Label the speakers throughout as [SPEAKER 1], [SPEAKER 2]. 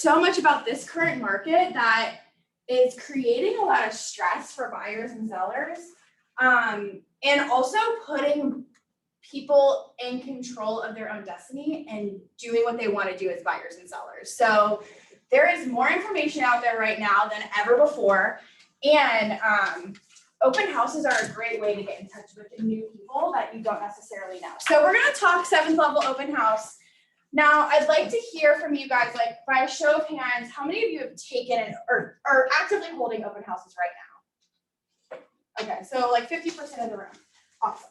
[SPEAKER 1] so much about this current market that is creating a lot of stress for buyers and sellers, and also putting people in control of their own destiny and doing what they want to do as buyers and sellers. So there is more information out there right now than ever before, and open houses are a great way to get in touch with new people that you don't necessarily know. So we're going to talk 7th level open house. Now, I'd like to hear from you guys, like by a show of hands, how many of you have taken or are actively holding open houses right now? Okay, so like 50% of the room. Awesome.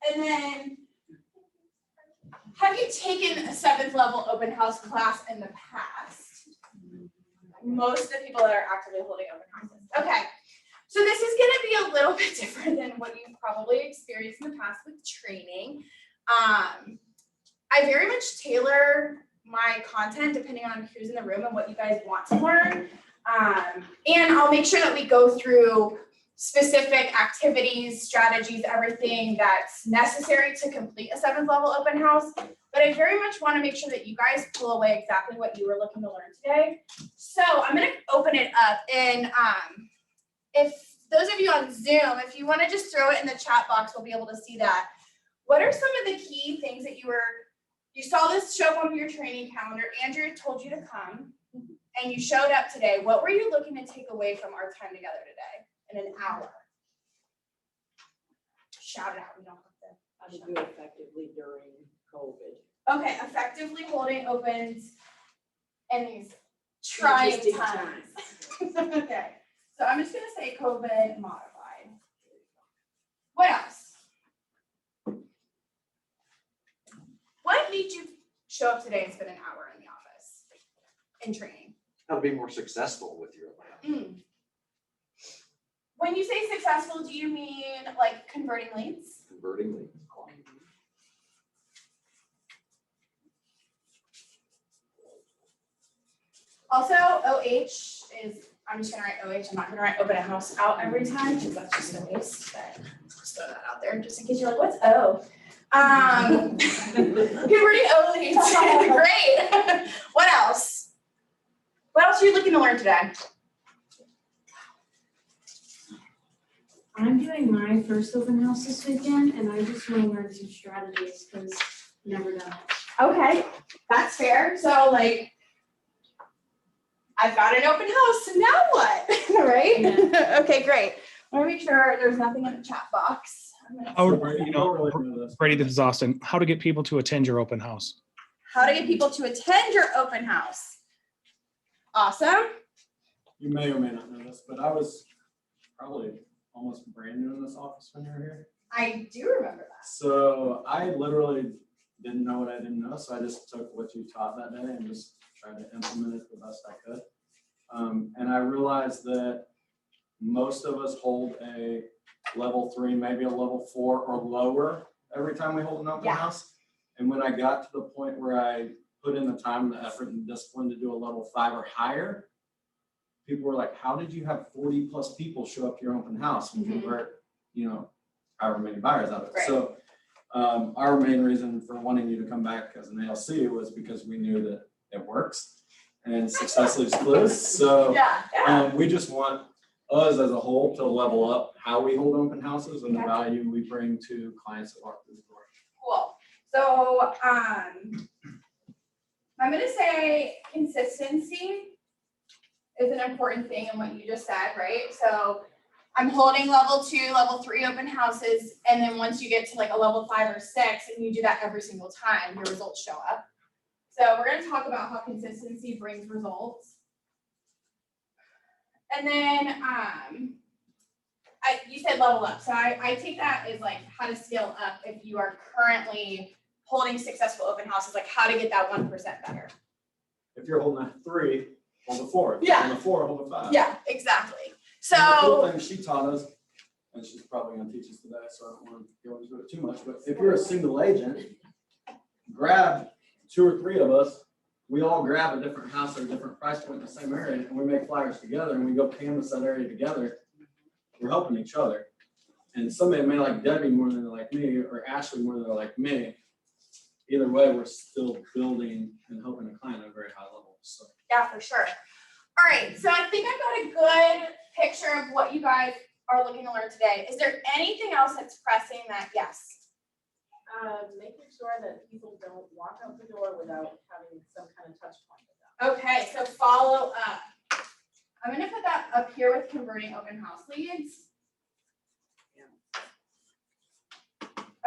[SPEAKER 1] And then, have you taken a 7th level open house class in the past? Most of the people that are actively holding open houses. Okay, so this is going to be a little bit different than what you've probably experienced in the past with training. I very much tailor my content depending on who's in the room and what you guys want to learn. And I'll make sure that we go through specific activities, strategies, everything that's necessary to complete a 7th level open house. But I very much want to make sure that you guys pull away exactly what you were looking to learn today. So I'm going to open it up. And if those of you on Zoom, if you want to just throw it in the chat box, we'll be able to see that. What are some of the key things that you saw this show up on your training calendar? Andrew told you to come, and you showed up today. What were you looking to take away from our time together today in an hour? Shout it out. We don't have to.
[SPEAKER 2] How to do effectively during COVID.
[SPEAKER 1] Okay, effectively holding opens in these trying times. Okay, so I'm just going to say COVID modified. What else? What made you show up today and spend an hour in the office in training?
[SPEAKER 3] How to be more successful with your open house.
[SPEAKER 1] When you say successful, do you mean like converting leads?
[SPEAKER 3] Converting leads.
[SPEAKER 1] Also, OH is, I'm just gonna write OH, I'm not gonna write open a house out every time because that's just a waste, but just throw that out there just in case you're like, what's O? Converting O leads, great. What else? What else are you looking to learn today?
[SPEAKER 4] I'm doing my first open house this weekend, and I just want to learn some strategies because I've never done it.
[SPEAKER 1] Okay, that's fair. So like, I've got an open house, and now what? Right? Yeah. Okay, great. I want to make sure there's nothing in the chat box.
[SPEAKER 5] Brady, this is Austin. How to get people to attend your open house?
[SPEAKER 1] How to get people to attend your open house? Awesome.
[SPEAKER 6] You may or may not know this, but I was probably almost brand new in this office when you were here.
[SPEAKER 1] I do remember that.
[SPEAKER 6] So I literally didn't know what I didn't know, so I just took what you taught that day and just tried to implement it the best I could. And I realized that most of us hold a level 3, maybe a level 4 or lower every time we hold an open house. And when I got to the point where I put in the time, the effort, and discipline to do a level 5 or higher, people were like, how did you have 40 plus people show up to your open house and convert, however many buyers out of it?
[SPEAKER 1] Right.
[SPEAKER 6] So our main reason for wanting you to come back as an ALC was because we knew that it works and success leaves clues. So we just want us as a whole to level up how we hold open houses and the value we bring to clients that walk through the door.
[SPEAKER 1] Cool. So I'm going to say consistency is an important thing in what you just said, right? So I'm holding level 2, level 3 open houses, and then once you get to like a level 5 or 6, and you do that every single time, your results show up. So we're going to talk about how consistency brings results. And then you said level up. So I take that as like how to scale up if you are currently holding successful open houses, like how to get that 1% better.
[SPEAKER 6] If you're holding a 3, hold a 4. If
[SPEAKER 1] Yeah.
[SPEAKER 6] you're holding a 4, hold a 5.
[SPEAKER 1] Yeah, exactly. So
[SPEAKER 6] the cool thing she taught us, and she's probably going to teach us today, so I don't want to go into it too much, but if you're a single agent, grab 2 or 3 of us. We all grab a different house at a different price point in the same area, and we make flyers together, and we go canvas that area together. We're helping each other. And somebody may like Debbie more than they like me, or Ashley more than they like me. Either way, we're still building and helping a client at a very high level. So
[SPEAKER 1] Yeah, for sure. All right, so I think I got a good picture of what you guys are looking to learn today. Is there anything else that's pressing that, yes?
[SPEAKER 2] Making sure that people don't walk out the door without having some kind of touch point with them.
[SPEAKER 1] Okay, so follow up. I'm gonna put that up here with converting open house leads.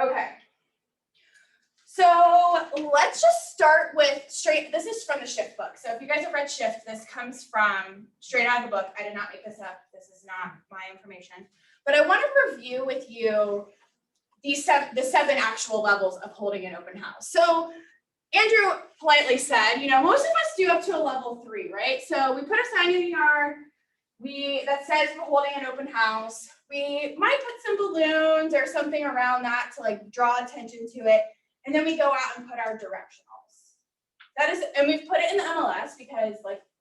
[SPEAKER 1] Okay. So let's just start with this is from the Shift book. So if you guys have read Shift, this comes from straight out of the book. I did not make this up. This is not my information. But I want to review with you the seven actual levels of holding an open house. So Andrew politely said, most of us do up to a level 3, right? So we put a sign in the yard that says we're holding an open house. We might put some balloons or something around that to like draw attention to it. And then we go out and put our directionals. And we've put it in the MLS because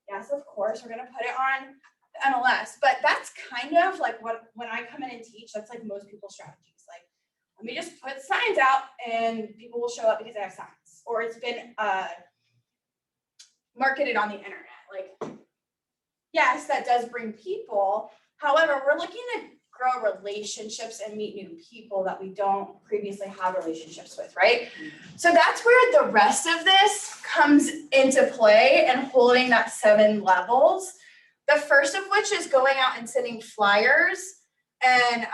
[SPEAKER 1] yes, of course, we're gonna put it on the MLS, but that's kind of like when I come in and teach, that's like most people's strategies. Like, let me just put signs out and people will show up because I have signs, or it's been marketed on the internet. Like, yes, that does bring people. However, we're looking to grow relationships and meet new people that we don't previously have relationships with, right? So that's where the rest of this comes into play and holding that 7 levels. The first of which is going out and sending flyers and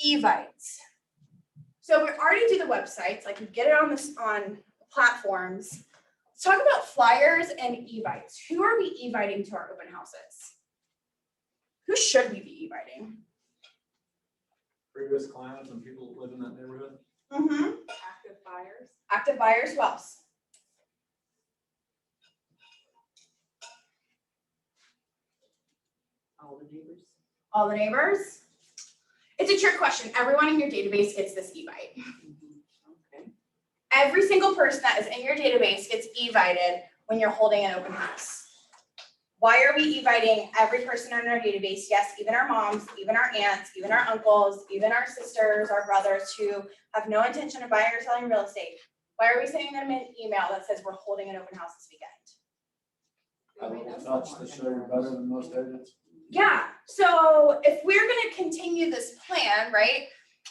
[SPEAKER 1] evites. So we already do the websites, like we get it on platforms. Let's talk about flyers and evites. Who are we eviting to our open houses? Who should we be eviting?
[SPEAKER 6] Previous clients and people who live in that neighborhood.
[SPEAKER 1] Mm-hmm.
[SPEAKER 2] Active buyers.
[SPEAKER 1] Active buyers, who else?
[SPEAKER 2] All the neighbors.
[SPEAKER 1] All the neighbors? It's a trick question. Everyone in your database gets this evite.
[SPEAKER 2] Okay.
[SPEAKER 1] Every single person that is in your database gets evited when you're holding an open house. Why are we eviting every person in our database? Yes, even our moms, even our aunts, even our uncles, even our sisters, our brothers who have no intention of buying or selling real estate. Why are we sending them an email that says we're holding an open house this weekend?
[SPEAKER 6] Touch to show you're better than most agents.
[SPEAKER 1] Yeah, so if we're gonna continue this plan, right?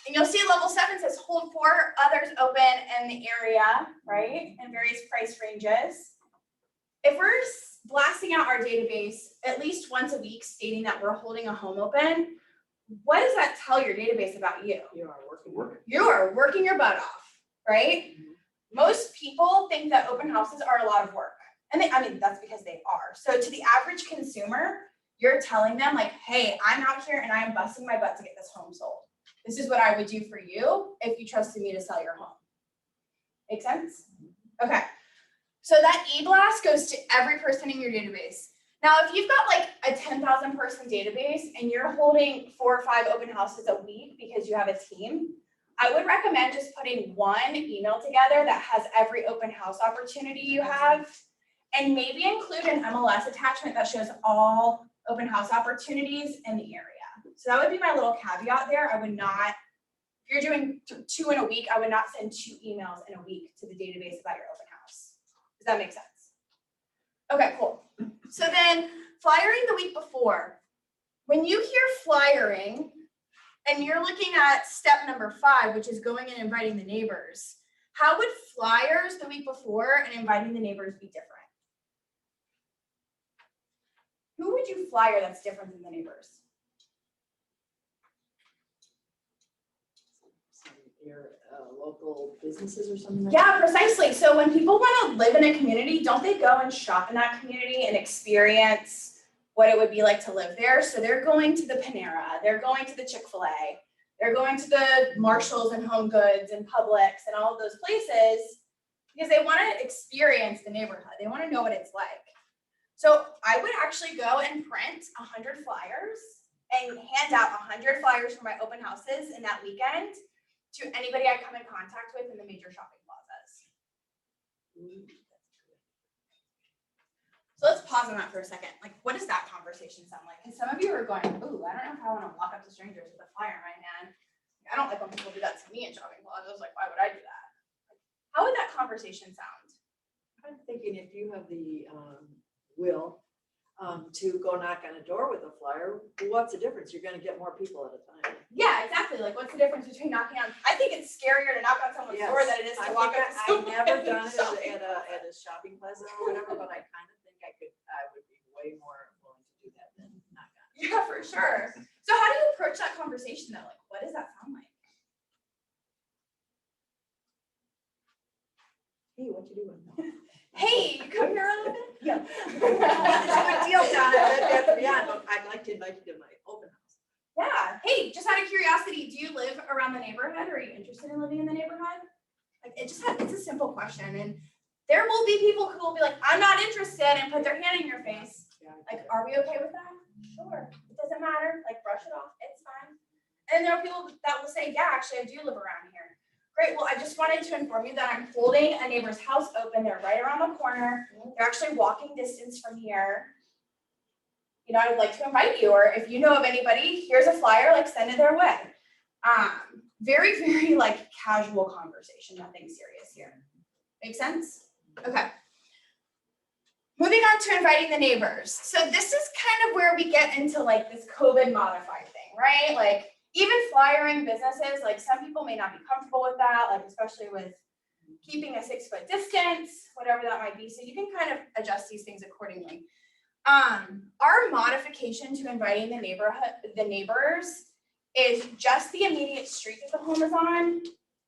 [SPEAKER 1] And you'll see level 7 says hold 4 others open in the area, right? In various price ranges. If we're blasting out our database at least once a week stating that we're holding a home open, what does that tell your database about you?
[SPEAKER 2] You are working.
[SPEAKER 1] You are working your butt off, right? Most people think that open houses are a lot of work. And that's because they are. So to the average consumer, you're telling them like, hey, I'm out here and I'm busting my butt to get this home sold. This is what I would do for you if you trusted me to sell your home. Make sense? Okay. So that e-blast goes to every person in your database. Now, if you've got like a 10,000 person database and you're holding 4 or 5 open houses a week because you have a team, I would recommend just putting one email together that has every open house opportunity you have, and maybe include an MLS attachment that shows all open house opportunities in the area. So that would be my little caveat there. I would not, if you're doing 2 in a week, I would not send 2 emails in a week to the database about your open house. Does that make sense? Okay, cool. So then flyering the week before. When you hear flyering and you're looking at step number 5, which is going and inviting the neighbors, how would flyers the week before and inviting the neighbors be different? Who would you flyer that's different than the neighbors?
[SPEAKER 2] Your local businesses or something like
[SPEAKER 1] Yeah, precisely. So when people want to live in a community, don't they go and shop in that community and experience what it would be like to live there? So they're going to the Panera, they're going to the Chick-fil-A, they're going to the Marshalls and Home Goods and Publix and all of those places because they want to experience the neighborhood. They want to know what it's like. So I would actually go and print 100 flyers and hand out 100 flyers for my open houses in that weekend to anybody I come in contact with in the major shopping plazas. So let's pause on that for a second. Like, what does that conversation sound like? Because some of you are going, ooh, I don't know if I want to walk up to strangers with a flyer in my hand. I don't like when people do that to me in shopping plazas. Like, why would I do that? How would that conversation sound?
[SPEAKER 2] I'm thinking if you have the
[SPEAKER 7] will, to go knock on a door with a flyer, what's the difference? You're gonna get more people at a time.
[SPEAKER 1] Yeah, exactly. Like, what's the difference between knocking on, I think it's scarier to knock on someone's door than it is to walk up to
[SPEAKER 7] I've
[SPEAKER 1] someone.
[SPEAKER 7] never done it at a shopping plaza or whatever, but I kind of think I would be way more willing to do that than knock on.
[SPEAKER 1] Yeah, for sure. So how do you approach that conversation though? Like, what does that sound like?
[SPEAKER 7] Hey, what you doing?
[SPEAKER 1] Hey, you come here a little bit? Yeah.
[SPEAKER 7] It's a good deal down at Beyond, but I'd like to invite you to my open house.
[SPEAKER 1] Yeah. Hey, just out of curiosity, do you live around the neighborhood or are you interested in living in the neighborhood? Like, it's a simple question, and there will be people who will be like, I'm not interested, and put their hand in your face. Like, are we okay with that? Sure. It doesn't matter. Like, brush it off. It's fine. And there are people that will say, yeah, actually, I do live around here. Great. Well, I just wanted to inform you that I'm holding a neighbor's house open. They're right around the corner. They're actually walking distance from here. You know, I'd like to invite you, or if you know of anybody, here's a flyer, like send it their way. Very, very like casual conversation, nothing serious here. Make sense? Okay. Moving on to inviting the neighbors. So this is kind of where we get into like this COVID modified thing, right? Like even flyering businesses, like some people may not be comfortable with that, like especially with keeping a 6-foot distance, whatever that might be. So you can kind of adjust these things accordingly. Our modification to inviting the neighbors is just the immediate street that the home is on.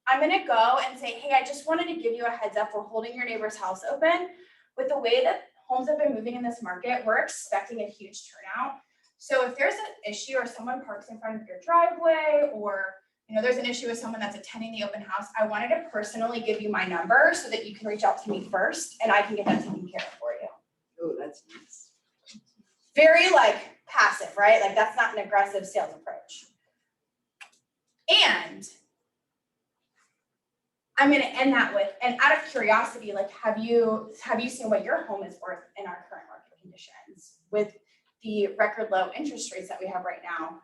[SPEAKER 1] I'm gonna go and say, hey, I just wanted to give you a heads up. We're holding your neighbor's house open. With the way that homes have been moving in this market, we're expecting a huge turnout. So if there's an issue or someone parks in front of your driveway, or you know, there's an issue with someone that's attending the open house, I wanted to personally give you my number so that you can reach out to me first and I can get that taken care of for you.
[SPEAKER 7] Oh, that's nice.
[SPEAKER 1] Very like passive, right? Like that's not an aggressive sales approach. And I'm going to end that with, and out of curiosity, like have you seen what your home is worth in our current market conditions with the record low interest rates that we have right now?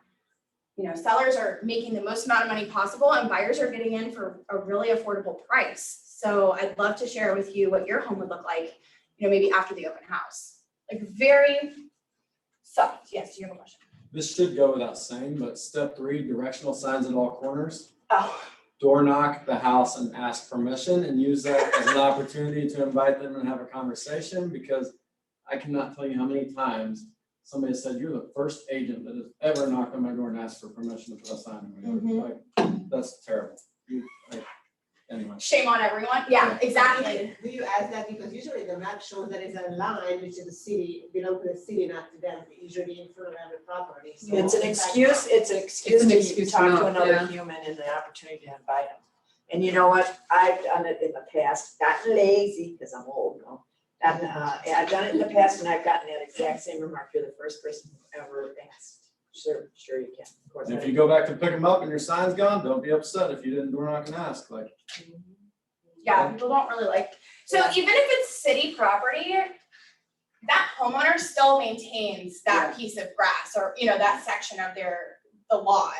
[SPEAKER 1] You know, sellers are making the most amount of money possible and buyers are getting in for a really affordable price. So I'd love to share with you what your home would look like, you know, maybe after the open house. Like very soft. Yes, you have a question?
[SPEAKER 6] This should go without saying, but step 3, directional signs at all corners.
[SPEAKER 1] Oh.
[SPEAKER 6] Door knock the house and ask permission, and use that as an opportunity to invite them and have a conversation, because I cannot tell you how many times somebody said, you're the first agent that has ever knocked on my door and asked for permission to put a sign in my door. Like, that's terrible. Anyway.
[SPEAKER 1] Shame on everyone. Yeah, exactly.
[SPEAKER 8] Do you ask that? Because usually the map shows that it's a line which is the city, belong to the city, not to them, usually in front of every property. So
[SPEAKER 7] It's an excuse, to talk to another human and the opportunity to invite them. And you know what, I've done it in the past, gotten lazy, because I'm old now. And I've done it in the past and I've gotten that exact same remark, you're the first person who ever asked. Sure you can, of course.
[SPEAKER 6] And if you go back to pick them up and your sign's gone, don't be upset if you didn't door knock and ask. Like,
[SPEAKER 1] Yeah, people don't really like. So even if it's city property, that homeowner still maintains that piece of grass or, you know, that section of the lot,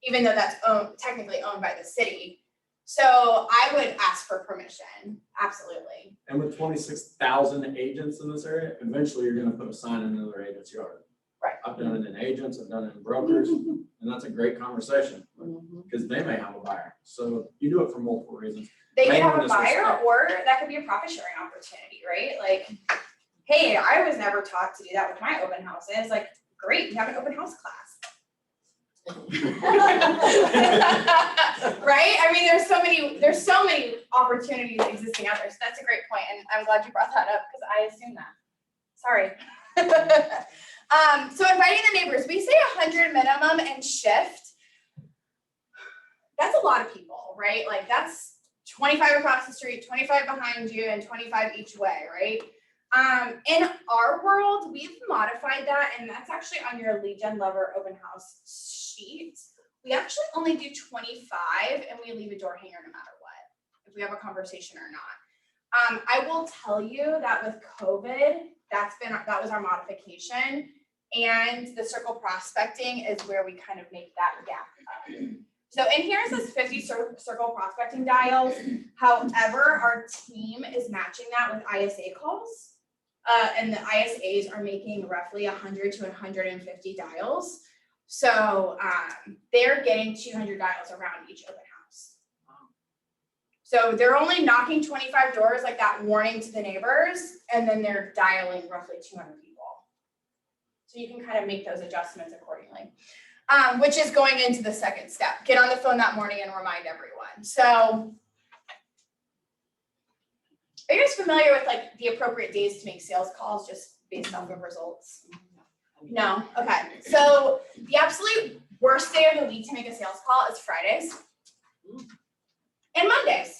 [SPEAKER 1] even though that's technically owned by the city. So I would ask for permission, absolutely.
[SPEAKER 6] and with 26,000 agents in this area, eventually you're gonna put a sign in another agent's yard.
[SPEAKER 1] Right.
[SPEAKER 6] I've done it in agents, I've done it in brokers, and that's a great conversation, because they may have a buyer. So you do it for multiple reasons.
[SPEAKER 1] They could have a
[SPEAKER 6] Mainly
[SPEAKER 1] buyer,
[SPEAKER 6] disrespect.
[SPEAKER 1] or that could be a profit sharing opportunity, right? Like, hey, I was never taught to do that with my open houses. Like, great, you have an open house class. Right? I mean, there's so many opportunities existing out there. So that's a great point, and I'm glad you brought that up because I assumed that. Sorry. So inviting the neighbors, we say 100 minimum and shift. That's a lot of people, right? Like that's 25 across the street, 25 behind you, and 25 each way, right? In our world, we've modified that, and that's actually on your lead gen lever open house sheet. We actually only do 25, and we leave a door hanger no matter what, if we have a conversation or not. I will tell you that with COVID, that was our modification, and the circle prospecting is where we kind of make that gap up. So in here it says 50 circle prospecting dials. However, our team is matching that with ISA calls. and the ISAs are making roughly 100 to 150 dials. So they're getting 200 dials around each open house. So they're only knocking 25 doors, like that warning to the neighbors, and then they're dialing roughly 200 people. So you can kind of make those adjustments accordingly, which is going into the second step. Get on the phone that morning and remind everyone. So are you guys familiar with like the appropriate days to make sales calls just based off of results? No? Okay. So the absolute worst day of the week to make a sales call is Fridays and Mondays.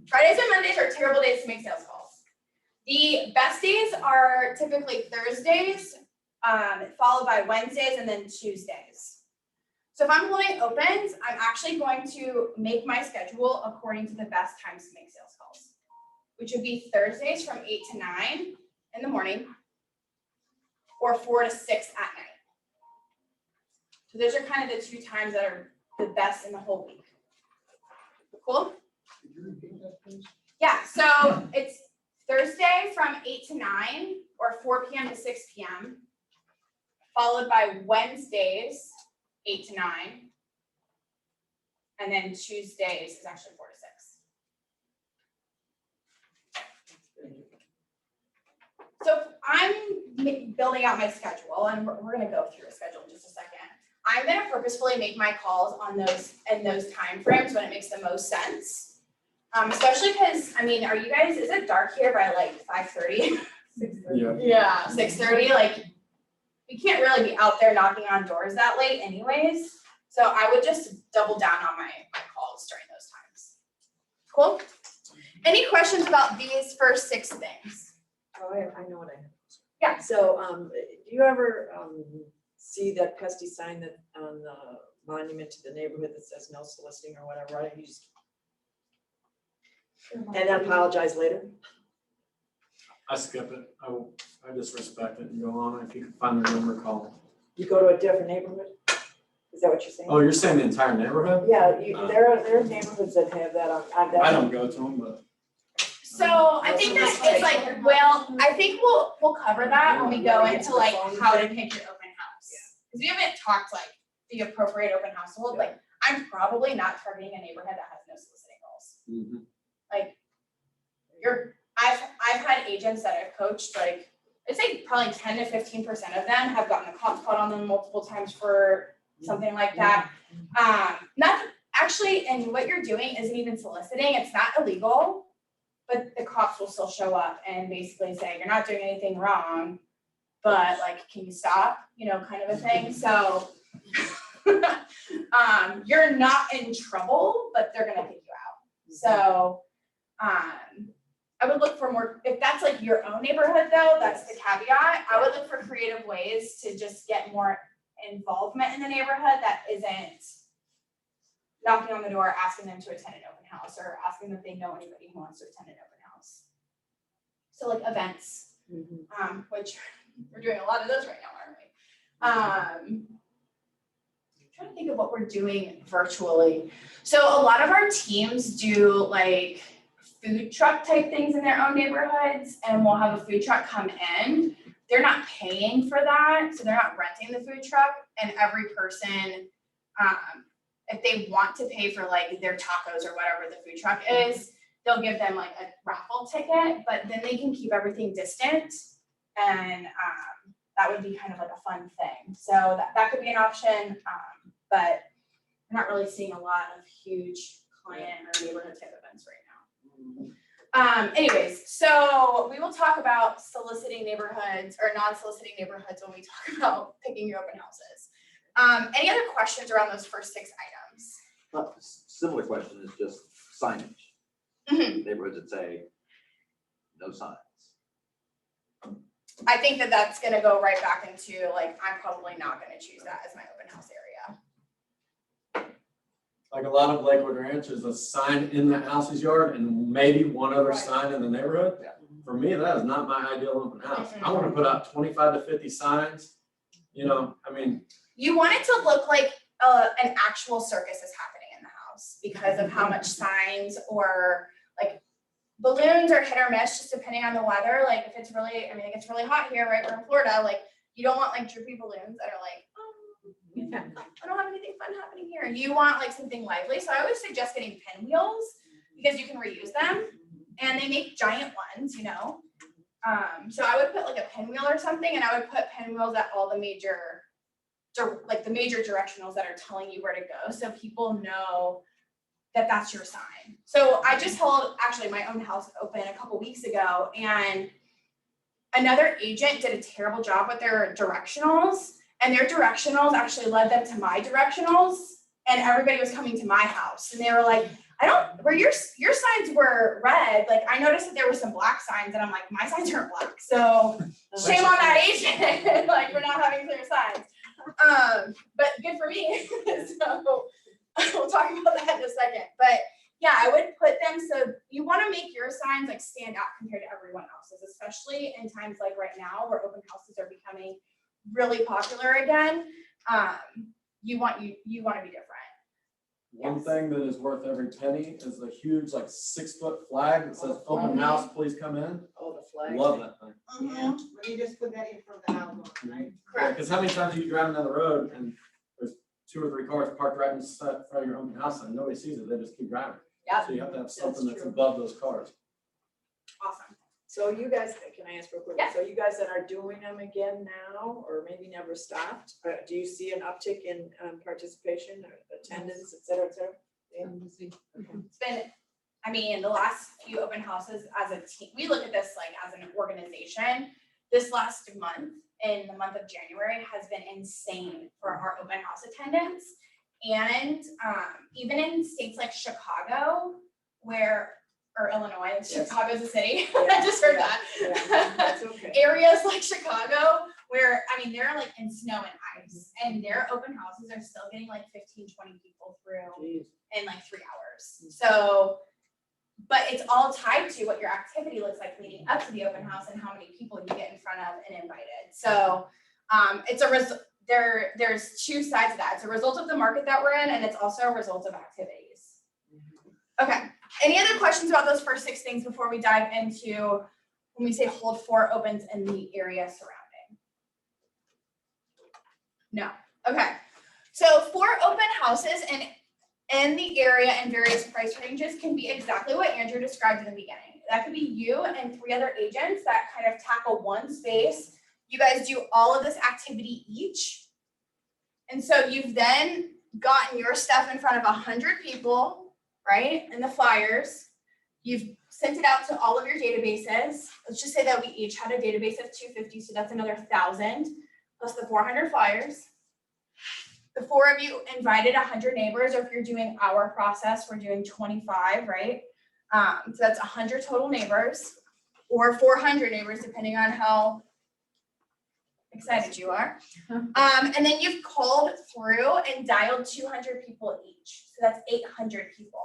[SPEAKER 1] Fridays and Mondays are terrible days to make sales calls. The best days are typically Thursdays, followed by Wednesdays and then Tuesdays. So if I'm holding opens, I'm actually going to make my schedule according to the best times to make sales calls, which would be Thursdays from 8 to 9 in the morning or 4 to 6 at night. So those are kind of the two times that are the best in the whole week. Cool? Yeah, so it's Thursday from 8 to 9 or 4 p.m. to 6 p.m. followed by Wednesdays, 8 to 9. And then Tuesdays is actually 4 to 6. So I'm building out my schedule, and we're going to go through a schedule in just a second. I'm going to purposefully make my calls on those in those time frames when it makes the most sense. Especially because, I mean, are you guys, is it dark here by like 5:30? 6:30? Yeah, 6:30, like we can't really be out there knocking on doors that late anyways. So I would just double down on my calls during those times. Cool? Any questions about these first 6 things?
[SPEAKER 7] Oh, I know what I have.
[SPEAKER 1] Yeah.
[SPEAKER 7] So, do you ever see that pesky sign that on the monument to the neighborhood that says no soliciting or whatever, right? You just and then apologize later?
[SPEAKER 6] I skip it. I just respect it and go on. If you can find their number, call them.
[SPEAKER 7] You go to a different neighborhood? Is that what you're saying?
[SPEAKER 6] Oh, you're saying the entire neighborhood?
[SPEAKER 7] Yeah, there are neighborhoods that have that on that.
[SPEAKER 6] I don't go to them, but.
[SPEAKER 1] So I think that it's like, well, I think we'll cover that when we go into like how to pick your open house. Because we haven't talked like the appropriate open house to hold. Like I'm probably not targeting a neighborhood that has no soliciting goals. Like I've had agents that I've coached, like I'd say probably 10 to 15% of them have gotten the cops called on them multiple times for something like that. Not actually, and what you're doing isn't even soliciting, it's not illegal, but the cops will still show up and basically say, you're not doing anything wrong, but like, can you stop? You know, kind of a thing. So you're not in trouble, but they're gonna kick you out. So I would look for more, if that's like your own neighborhood though, that's the caveat. I would look for creative ways to just get more involvement in the neighborhood that isn't knocking on the door, asking them to attend an open house or asking if they know anybody who wants to attend an open house. So like events, which we're doing a lot of those right now, aren't we? I'm trying to think of what we're doing virtually. So a lot of our teams do like food truck type things in their own neighborhoods, and we'll have a food truck come in. They're not paying for that, so they're not renting the food truck, and every person, if they want to pay for like their tacos or whatever the food truck is, they'll give them like a raffle ticket, but then they can keep everything distant, and that would be kind of like a fun thing. So that could be an option, but I'm not really seeing a lot of huge client or neighborhood type events right now. Anyways, so we will talk about soliciting neighborhoods or non-soliciting neighborhoods when we talk about picking your open houses. Any other questions around those first 6 items?
[SPEAKER 3] Similar question is just signage. Neighborhoods that say no signs.
[SPEAKER 1] I think that that's gonna go right back into like, I'm probably not gonna choose that as my open house area.
[SPEAKER 6] Like a lot of Lakewood Ranch is a sign in the house's yard and maybe one other sign in the neighborhood. For me, that is not my ideal open house. I want to put out 25 to 50 signs. You know, I mean.
[SPEAKER 1] You want it to look like an actual circus is happening in the house because of how much signs or like balloons are hit or miss, just depending on the weather. Like if it's really, I mean, it gets really hot here, right? We're in Florida, like you don't want like droopy balloons that are like, I don't have anything fun happening here. You want like something lively. So I always suggest getting pinwheels because you can reuse them and they make giant ones, you know? So I would put like a pinwheel or something, and I would put pinwheels at all the major directionals that are telling you where to go. So people know that that's your sign. So I just held actually my own house open a couple weeks ago, and another agent did a terrible job with their directionals, and their directionals actually led them to my directionals, and everybody was coming to my house, and they were like, where your signs were red, like I noticed that there were some black signs, and I'm like, my signs aren't black, so shame on that agent, like we're not having clear signs. But good for me. So we'll talk about that in a second. But yeah, I would put them so you want to make your signs like stand out compared to everyone else's, especially in times like right now where open houses are becoming really popular again. You want to be different.
[SPEAKER 6] One
[SPEAKER 1] Yes.
[SPEAKER 6] thing that is worth every penny is the huge like 6-foot flag that says open house, please come in.
[SPEAKER 7] Oh, the flag.
[SPEAKER 6] Love that thing.
[SPEAKER 8] Yeah, but you just put that in front of the house, right?
[SPEAKER 6] Yeah, because how many times are you driving down the road and there's 2 or 3 cars parked right in front of your open house and nobody sees it, they just keep driving.
[SPEAKER 1] Yep.
[SPEAKER 6] So you have to have something that's
[SPEAKER 7] true.
[SPEAKER 6] above those cars.
[SPEAKER 1] Awesome.
[SPEAKER 7] So you guys, can I ask real quick?
[SPEAKER 1] Yeah.
[SPEAKER 7] So you guys that are doing them again now, or maybe never stopped, do you see an uptick in participation or attendance, et cetera, et cetera?
[SPEAKER 1] It's been, I mean, the last few open houses as a team, we look at this like as an organization. This last month, in the month of January, has been insane for our open house attendance. And even in states like Chicago, or Illinois,
[SPEAKER 7] Yes.
[SPEAKER 1] Chicago's a city,
[SPEAKER 7] Yeah,
[SPEAKER 1] I just heard
[SPEAKER 7] yeah,
[SPEAKER 1] that.
[SPEAKER 7] That's okay.
[SPEAKER 1] Areas like Chicago, where, I mean, they're like in snow and ice, and their open houses are still getting like 15, 20 people through
[SPEAKER 7] Jeez.
[SPEAKER 1] in like 3 hours. So, but it's all tied to what your activity looks like leading up to the open house and how many people you get in front of and invited. So, it's there's 2 sides of that. It's a result of the market that we're in, and it's also a result of activities. Okay. Any other questions about those first 6 things before we dive into when we say hold 4 opens in the area surrounding? No. Okay. So 4 open houses in the area and various price ranges can be exactly what Andrew described in the beginning. That could be you and 3 other agents that kind of tackle one space. You guys do all of this activity each. And so you've then gotten your stuff in front of 100 people, right? And the flyers. You've sent it out to all of your databases. Let's just say that we each had a database of 250, so that's another 1,000 plus the 400 flyers. The 4 of you invited 100 neighbors, or if you're doing our process, we're doing 25, right? So that's 100 total neighbors, or 400 neighbors, depending on how excited you are. And then you've called through and dialed 200 people each. So that's 800 people.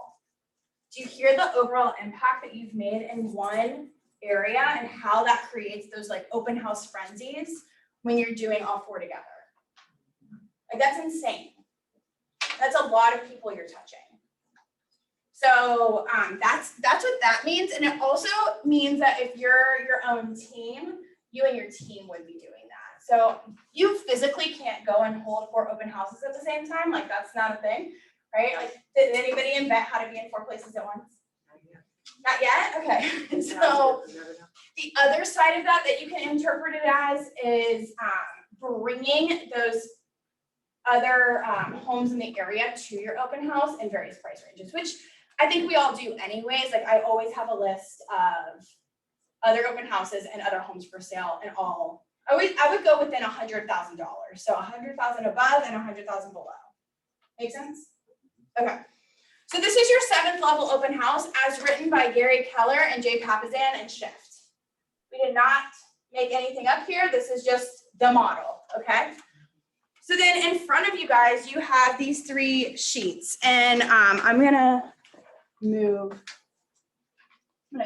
[SPEAKER 1] Do you hear the overall impact that you've made in one area and how that creates those like open house frenzies when you're doing all 4 together? Like that's insane. That's a lot of people you're touching. So that's what that means. And it also means that if you're your own team, you and your team would be doing that. So you physically can't go and hold 4 open houses at the same time. Like that's not a thing, right? Like did anybody invent how to be in 4 places at once? Not yet? Okay. So the other side of that you can interpret it as is bringing those other homes in the area to your open house in various price ranges, which I think we all do anyways. Like I always have a list of other open houses and other homes for sale and all. I would go within $100,000. So 100,000 above and 100,000 below. Make sense? Okay. So this is your 7th level open house as written by Gary Keller and Jay Papazan and Shift. We did not make anything up here. This is just the model, okay? So then in front of you guys, you have these 3 sheets, and I'm gonna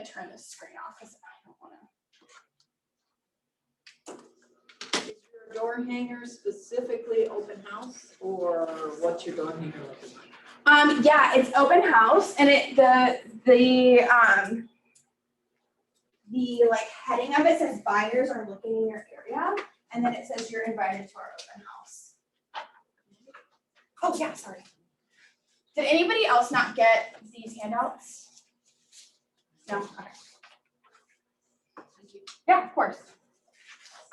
[SPEAKER 1] turn this screen off because I don't wanna.
[SPEAKER 7] Is your door hanger specifically open house, or what's your door hanger looking like?
[SPEAKER 1] Yeah, it's open house, and the like heading of it says buyers are looking in your area, and then it says you're invited to our open house. Oh, yeah, sorry. Did anybody else not get these handouts? No, okay. Yeah, of course.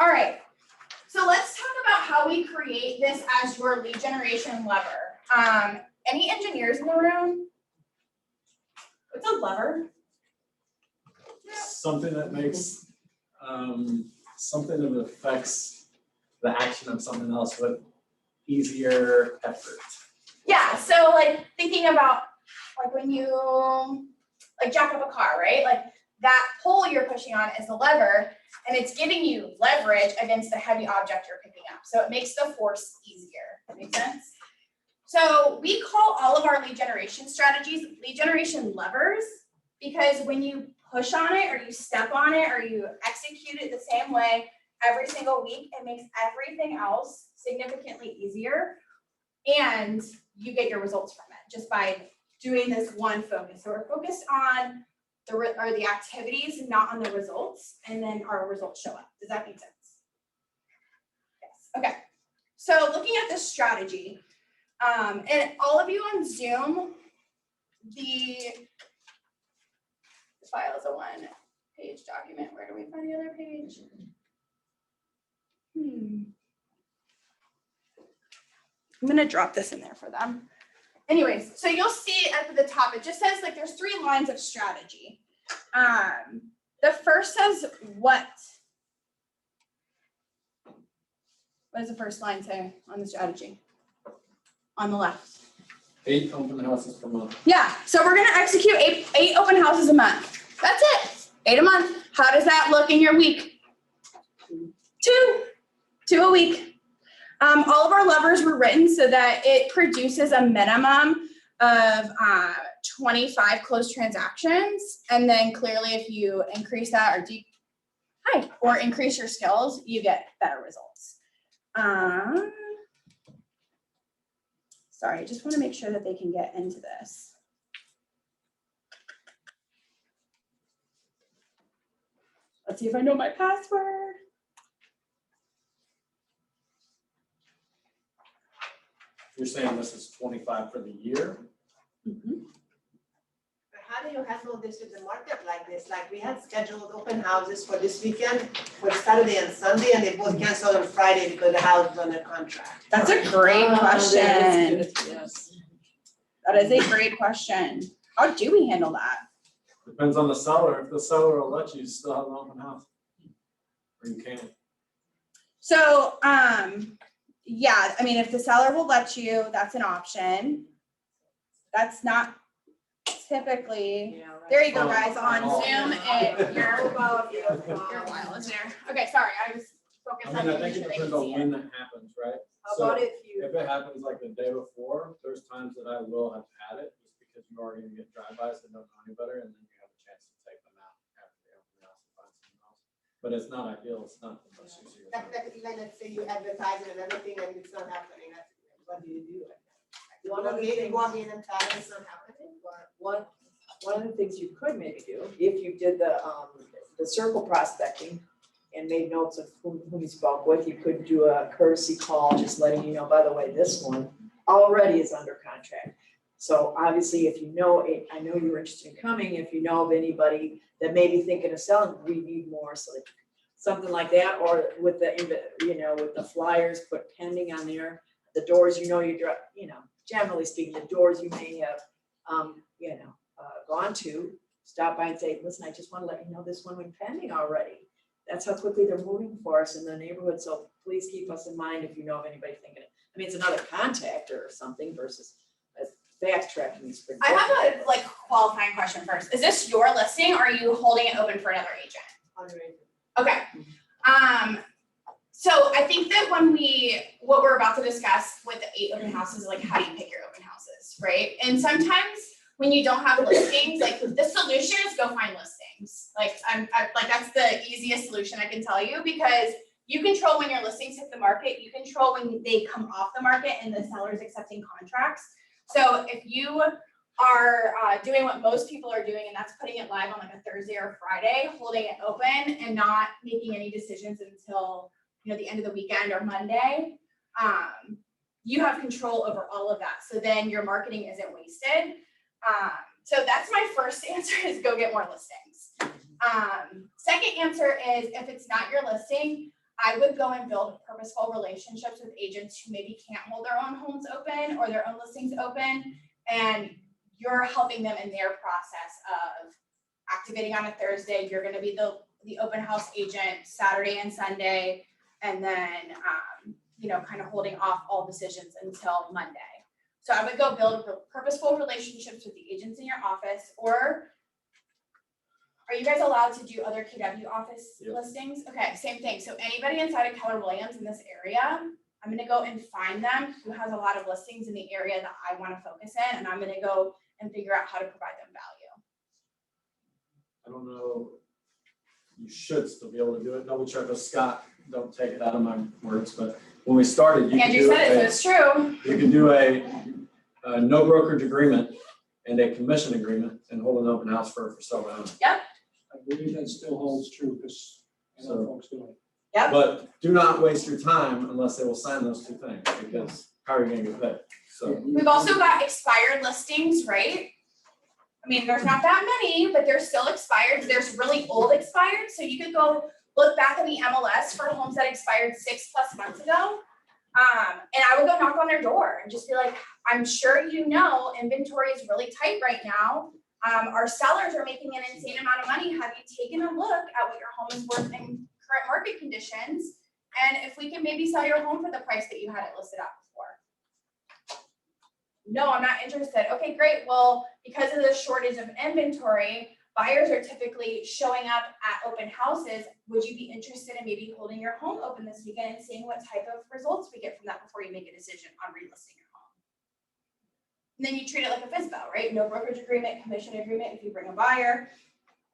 [SPEAKER 1] All right, so let's talk about how we create this as your lead generation lever. Any engineers in the room? What's a lever?
[SPEAKER 6] Something that makes, something that affects the action of something else with easier effort.
[SPEAKER 1] Yeah, so like thinking about like when you like jack up a car, right? Like that pole you're pushing on is the lever, and it's giving you leverage against the heavy object you're picking up. So it makes the force easier. That makes sense? So we call all of our lead generation strategies lead generation levers, because when you push on it or you step on it or you execute it the same way every single week, it makes everything else significantly easier, and you get your results from it just by doing this one focus. So we're focused on the activities, not on the results, and then our results show up. Does that make sense? Yes. Okay. So looking at this strategy, and all of you on Zoom, the file is a one-page document. Where do we find the other page? I'm gonna drop this in there for them. Anyways, so you'll see at the top, it just says like there's 3 lines of strategy. The first says what? What does the first line say on the strategy? On the left.
[SPEAKER 6] 8 open houses per month.
[SPEAKER 1] Yeah, so we're gonna execute eight open houses a month. That's it, 8 a month. How does that look in your week? 2 a week. All of our levers were written so that it produces a minimum of 25 closed transactions. And then clearly if you increase that or increase your skills, you get better results. Sorry, I just want to make sure that they can get into this. Let's see if I know my password.
[SPEAKER 6] You're saying this is 25 for the year?
[SPEAKER 8] But how do you handle this with the market like this? Like we had scheduled open houses for this weekend, for Saturday and Sunday, and they both canceled on Friday because the house was under contract.
[SPEAKER 1] That's a great question.
[SPEAKER 7] Yes.
[SPEAKER 1] That is a great question. How do we handle that?
[SPEAKER 6] Depends on the seller. If the seller will let you, still have an open house. Or you can't.
[SPEAKER 1] So, yeah, I mean, if the seller will let you, that's an option. That's not typically,
[SPEAKER 7] Yeah, right.
[SPEAKER 1] there you go, guys, on
[SPEAKER 6] Oh.
[SPEAKER 1] Zoom, and your file is there. Okay, sorry, I was focused
[SPEAKER 6] I
[SPEAKER 1] on
[SPEAKER 6] mean, I
[SPEAKER 1] making
[SPEAKER 6] think
[SPEAKER 1] sure
[SPEAKER 6] it
[SPEAKER 1] they
[SPEAKER 6] depends
[SPEAKER 1] can
[SPEAKER 6] on
[SPEAKER 1] see
[SPEAKER 6] when
[SPEAKER 1] it.
[SPEAKER 6] that happens, right?
[SPEAKER 7] How
[SPEAKER 6] So
[SPEAKER 7] about if you,
[SPEAKER 6] if it happens like the day before, there's times that I will have had it just because you are gonna get drive-bys that don't know any better, and then you have a chance to take them out after the open house and find something else. But it's not ideal, it's not the most easier.
[SPEAKER 8] Like even let's say you advertise it and everything and it's not happening, what do you do?
[SPEAKER 7] One of the things-
[SPEAKER 8] Walk in and tell them it's not happening, or?
[SPEAKER 7] one of the things you could maybe do, if you did the circle prospecting and made notes of whom you spoke with, you could do a courtesy call, just letting you know, by the way, this one already is under contract. So obviously, if you know, I know you're interested in coming, if you know of anybody that may be thinking of selling, we need more, so that something like that, or with with the flyers, put pending on there, the doors, generally speaking, the doors you may have, gone to, stop by and say, listen, I just want to let you know this one went pending already. That's how quickly they're moving for us in the neighborhood, so please keep us in mind if you know of anybody thinking it. I mean, it's another contact or something versus fast tracking is pretty.
[SPEAKER 1] I have a qualifying question first. Is this your listing, or are you holding it open for another agent? Okay. So I think that what we're about to discuss with the 8 open houses is like, how do you pick your open houses, right? And sometimes when you don't have listings, like the solution is go find listings. Like that's the easiest solution I can tell you, because you control when your listings hit the market, you control when they come off the market and the seller's accepting contracts. So if you are doing what most people are doing, and that's putting it live on like a Thursday or Friday, holding it open and not making any decisions until, you know, the end of the weekend or Monday. You have control over all of that. So then your marketing isn't wasted. So that's my first answer, is go get more listings. Second answer is, if it's not your listing, I would go and build purposeful relationships with agents who maybe can't hold their own homes open or their own listings open, and you're helping them in their process of activating on a Thursday. You're going to be the open house agent Saturday and Sunday, and then you know, kind of holding off all decisions until Monday. So I would go build purposeful relationships with the agents in your office. Or are you guys allowed to do other KW office
[SPEAKER 6] Yep.
[SPEAKER 1] listings? Okay, same thing. So anybody inside of Keller Williams in this area, I'm gonna go and find them who has a lot of listings in the area that I want to focus in, and I'm gonna go and figure out how to provide them value.
[SPEAKER 6] I don't know, you should still be able to do it, double check with Scott, don't take it out of my words, but when we started, you could
[SPEAKER 1] Andrew
[SPEAKER 6] do
[SPEAKER 1] said it, so it's true.
[SPEAKER 6] you could do a no brokerage agreement and a commission agreement and hold an open house for sale by owner.
[SPEAKER 9] I believe that still holds true, because I know
[SPEAKER 6] So-
[SPEAKER 9] folks do it.
[SPEAKER 1] Yep.
[SPEAKER 6] But do not waste your time unless they will sign those two things, because how are you gonna get paid? So,
[SPEAKER 1] We've also got expired listings, right? I mean, there's not that many, but they're still expired. There's really old expired, so you could go look back in the MLS for homes that expired 6+ months ago. And I would go knock on their door and just be like, I'm sure you know inventory is really tight right now. Our sellers are making an insane amount of money. Have you taken a look at what your home is worth in current market conditions? And if we can maybe sell your home for the price that you had it listed at before. No, I'm not interested. Okay, great. Well, because of the shortage of inventory, buyers are typically showing up at open houses. Would you be interested in maybe holding your home open this weekend and seeing what type of results we get from that before you make a decision on relisting your home? And then you treat it like a FSBO, right? No brokerage agreement, commission agreement if you bring a buyer,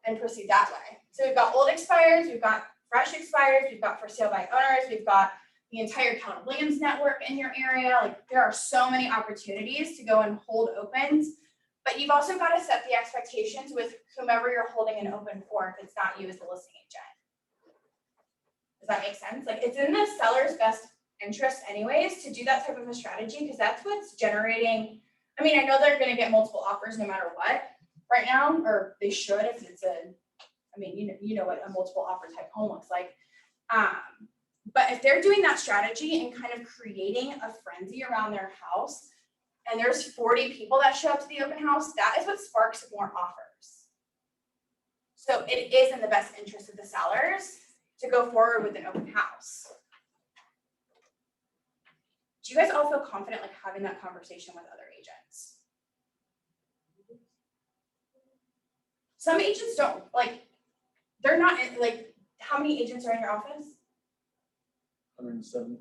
[SPEAKER 1] and proceed that way. So we've got old expires, we've got fresh expires, we've got for sale by owners, we've got the entire Keller Williams network in your area. Like, there are so many opportunities to go and hold opens. But you've also got to set the expectations with whomever you're holding an open for, if it's not you as the listing agent. Does that make sense? Like, it's in the seller's best interest anyways to do that type of a strategy, because that's what's generating. I mean, I know they're going to get multiple offers no matter what right now, or they should if it's I mean, you know what a multiple offer type home looks like. But if they're doing that strategy and kind of creating a frenzy around their house, and there's 40 people that show up to the open house, that is what sparks more offers. So it is in the best interest of the sellers to go forward with an open house. Do you guys all feel confident like having that conversation with other agents? Some agents don't, like, they're not, like, how many agents are in your office?
[SPEAKER 6] 107.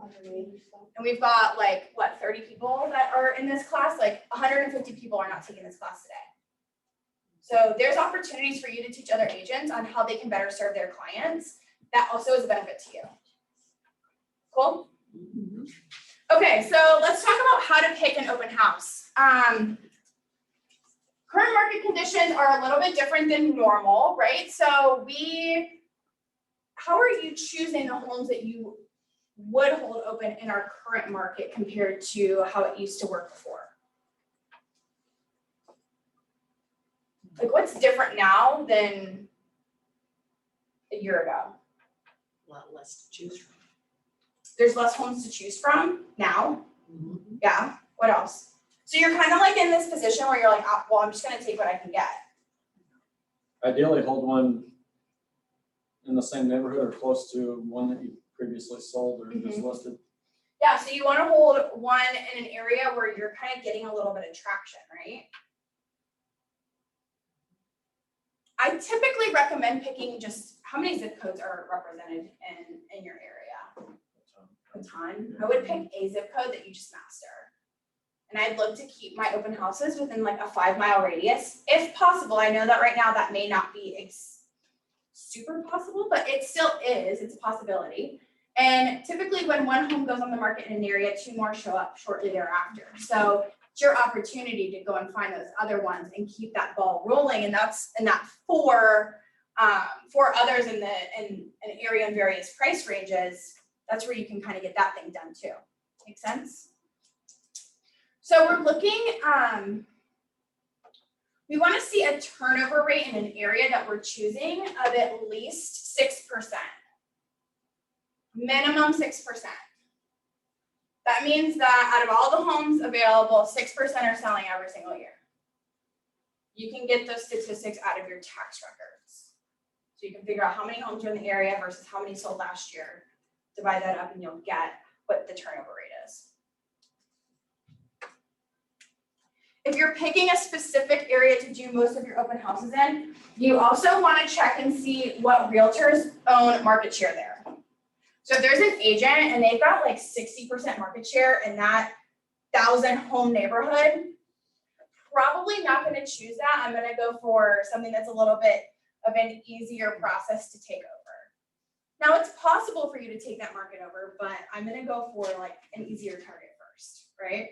[SPEAKER 1] And we've got like, what, 30 people that are in this class? Like 150 people are not taking this class today. So there's opportunities for you to teach other agents on how they can better serve their clients. That also is a benefit to you. Cool? Okay, so let's talk about how to pick an open house. Current market conditions are a little bit different than normal, right? So how are you choosing the homes that you would hold open in our current market compared to how it used to work before? Like, what's different now than a year ago?
[SPEAKER 7] A lot less to choose from.
[SPEAKER 1] There's less homes to choose from now. Yeah, what else? So you're kind of like in this position where you're like, oh, well, I'm just gonna take what I can get.
[SPEAKER 6] Ideally, hold one in the same neighborhood or close to one that you previously sold or just listed.
[SPEAKER 1] Yeah, so you wanna hold one in an area where you're kind of getting a little bit of traction, right? I typically recommend picking just, how many zip codes are represented in your area? A ton. I would pick a zip code that you just master. And I'd look to keep my open houses within like a 5-mile radius, if possible. I know that right now that may not be super possible, but it still is, it's a possibility. And typically when one home goes on the market in an area, 2 more show up shortly thereafter. So it's your opportunity to go and find those other ones and keep that ball rolling. And that's, and that for others in an area in various price ranges, that's where you can kind of get that thing done too. Make sense? So we're looking, we want to see a turnover rate in an area that we're choosing of at least 6%. Minimum 6%. That means that out of all the homes available, 6% are selling every single year. You can get those statistics out of your tax records. So you can figure out how many homes are in the area versus how many sold last year. Divide that up and you'll get what the turnover rate is. If you're picking a specific area to do most of your open houses in, you also want to check and see what realtors own market share there. So if there's an agent and they've got like 60% market share in that 1,000 home neighborhood, probably not going to choose that. I'm going to go for something that's a little bit of an easier process to take over. Now it's possible for you to take that market over, but I'm going to go for like an easier target first, right?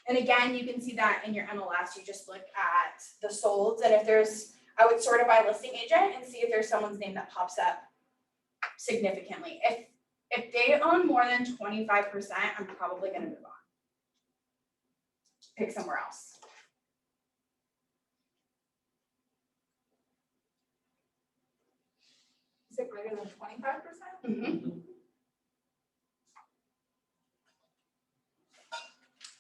[SPEAKER 1] And again, you can see that in your MLS. You just look at the solds, and if there's, I would sort it by listing agent and see if there's someone's name that pops up significantly. If they own more than 25%, I'm probably going to move on. Pick somewhere else.
[SPEAKER 2] Is it greater than 25%?
[SPEAKER 1] Mm-hmm.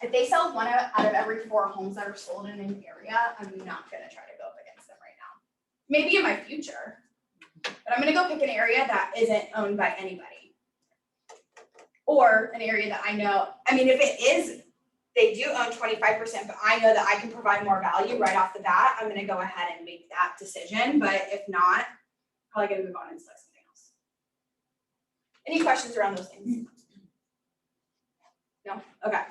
[SPEAKER 1] If they sell one out of every 4 homes that are sold in an area, I'm not going to try to go up against them right now. Maybe in my future, but I'm going to go pick an area that isn't owned by anybody. Or an area that I know, I mean, if it is, they do own 25%, but I know that I can provide more value right off the bat, I'm going to go ahead and make that decision. But if not, I'm probably going to move on and select something else. Any questions around those things? No? Okay.